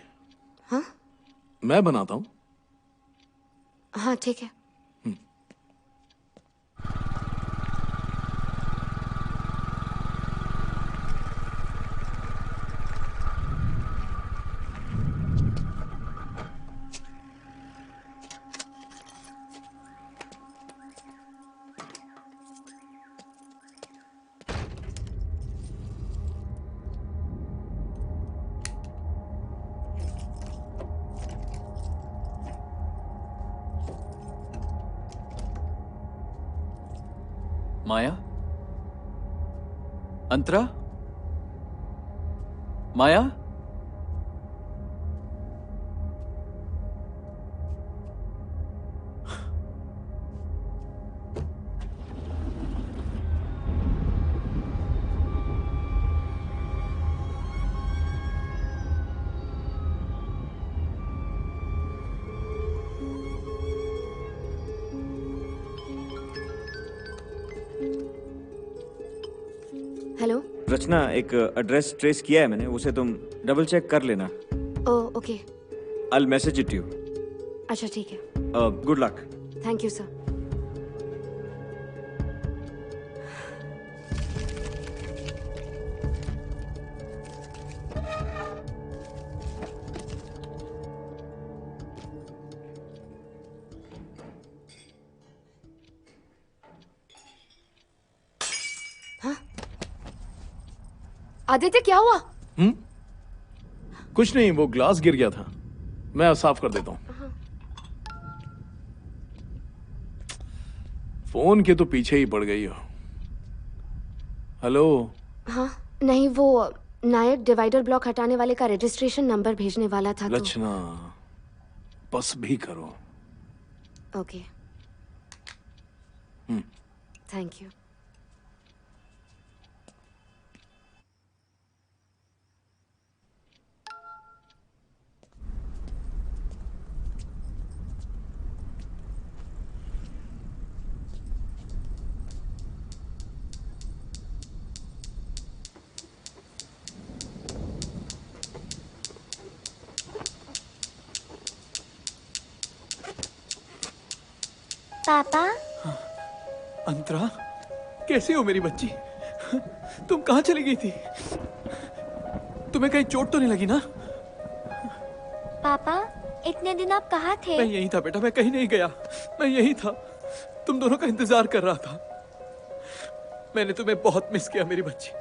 हाँ मैं बनाता हूँ। हाँ ठीक है। माया, अंतरा, माया, हेलो रचना, एक एड्रेस ट्रेस किया है मैंने, उसे तुम डबल चेक कर लेना। Oh okay. I will message it you. अच्छा ठीक है। Good luck. Thank you sir. Aditya क्या हुआ? कुछ नहीं, वो ग्लास गिर गया था, मैं साफ कर देता हूँ। फोन के तो पीछे ही पड़ गई हो। हेलो। हाँ नहीं, वो नायक डिवाइडर ब्लॉक हटाने वाले का रजिस्ट्रेशन नंबर भेजने वाला था। लचना, बस भी करो। Okay thank you. पापा। अंतरा, कैसी हो मेरी बच्ची? तुम कहाँ चली गई थी? तुम्हें कहीं चोट तो नहीं लगी ना? पापा, इतने दिन आप कहाँ थे? मैं यहीं था बेटा, मैं कहीं नहीं गया, मैं यहीं था। तुम दोनों का इंतजार कर रहा था। मैंने तुम्हें बहुत मिस किया मेरी बच्ची।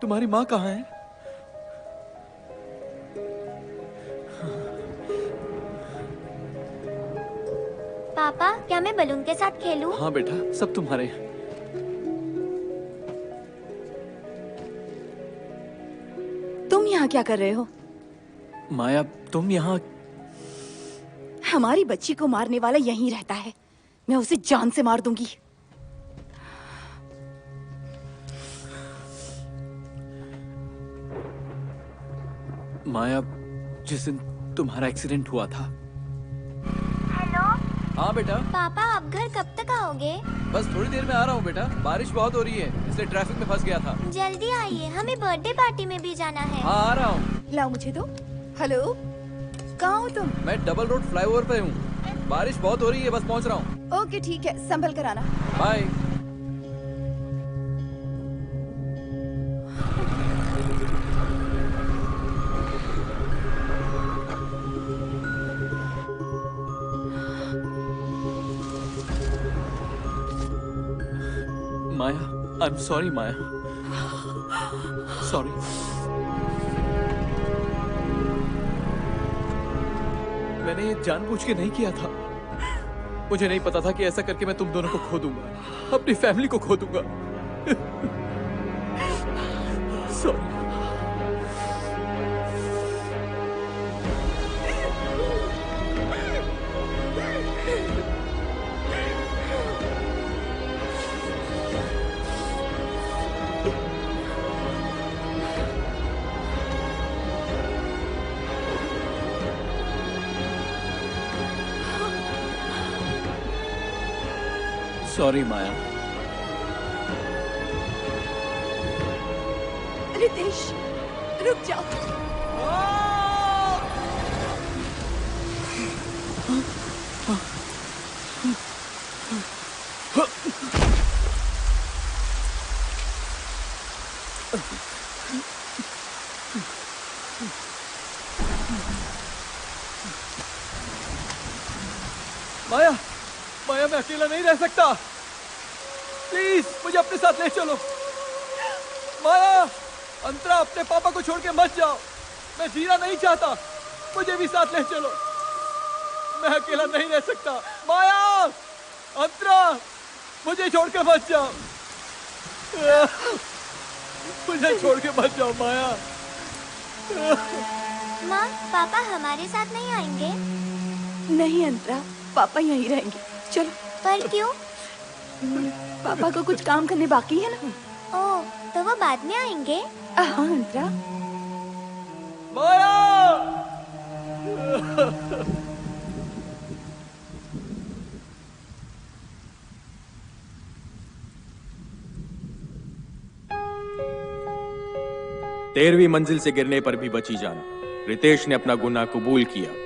तुम्हारी माँ कहाँ है? पापा, क्या मैं बलून के साथ खेलूं? हाँ बेटा, सब तुम्हारे। तुम यहाँ क्या कर रहे हो? माया, तुम यहाँ? हमारी बच्ची को मारने वाला यहीं रहता है, मैं उसे जान से मार दूंगी। माया, जिस दिन तुम्हारा एक्सीडेंट हुआ था। हेलो। हाँ बेटा। पापा, आप घर कब तक आओगे? बस थोड़ी देर में आ रहा हूँ बेटा, बारिश बहुत हो रही है इसलिए ट्रैफिक में फंस गया था। जल्दी आइए, हमें बर्थडे पार्टी में भी जाना है। हाँ आ रहा हूँ। लाओ मुझे दो। हेलो, कहाँ हो तुम? मैं डबल रोड फ्लाईओवर पे हूँ, बारिश बहुत हो रही है, बस पहुँच रहा हूँ। ओके ठीक है, संभल कर आना। Bye. Maya, I am sorry Maya, sorry. मैंने ये जानबूझ के नहीं किया था, मुझे नहीं पता था कि ऐसा करके मैं तुम दोनों को खो दूंगा, अपनी फैमिली को खो दूंगा। सॉरी। सॉरी माया, रितेश रुक जाओ। माया, माया मैं अकेला नहीं रह सकता। प्लीज मुझे अपने साथ ले चलो। माया, अंतरा अपने पापा को छोड़ के मत जाओ। मैं जीना नहीं चाहता, मुझे भी साथ ले चलो। मैं अकेला नहीं रह सकता। माया, अंतरा, मुझे छोड़ के मत जाओ। मुझे छोड़ के मत जाओ माया। माँ, पापा हमारे साथ नहीं आएंगे? नहीं अंतरा, पापा यहीं रहेंगे। चलो। पर क्यों? पापा को कुछ काम करने बाकी है ना। ओह, तो वो बाद में आएंगे? हाँ अंतरा। माया! तेरहवीं मंजिल से गिरने पर भी बची जाना। रितेश ने अपना गुनाह कबूल किया।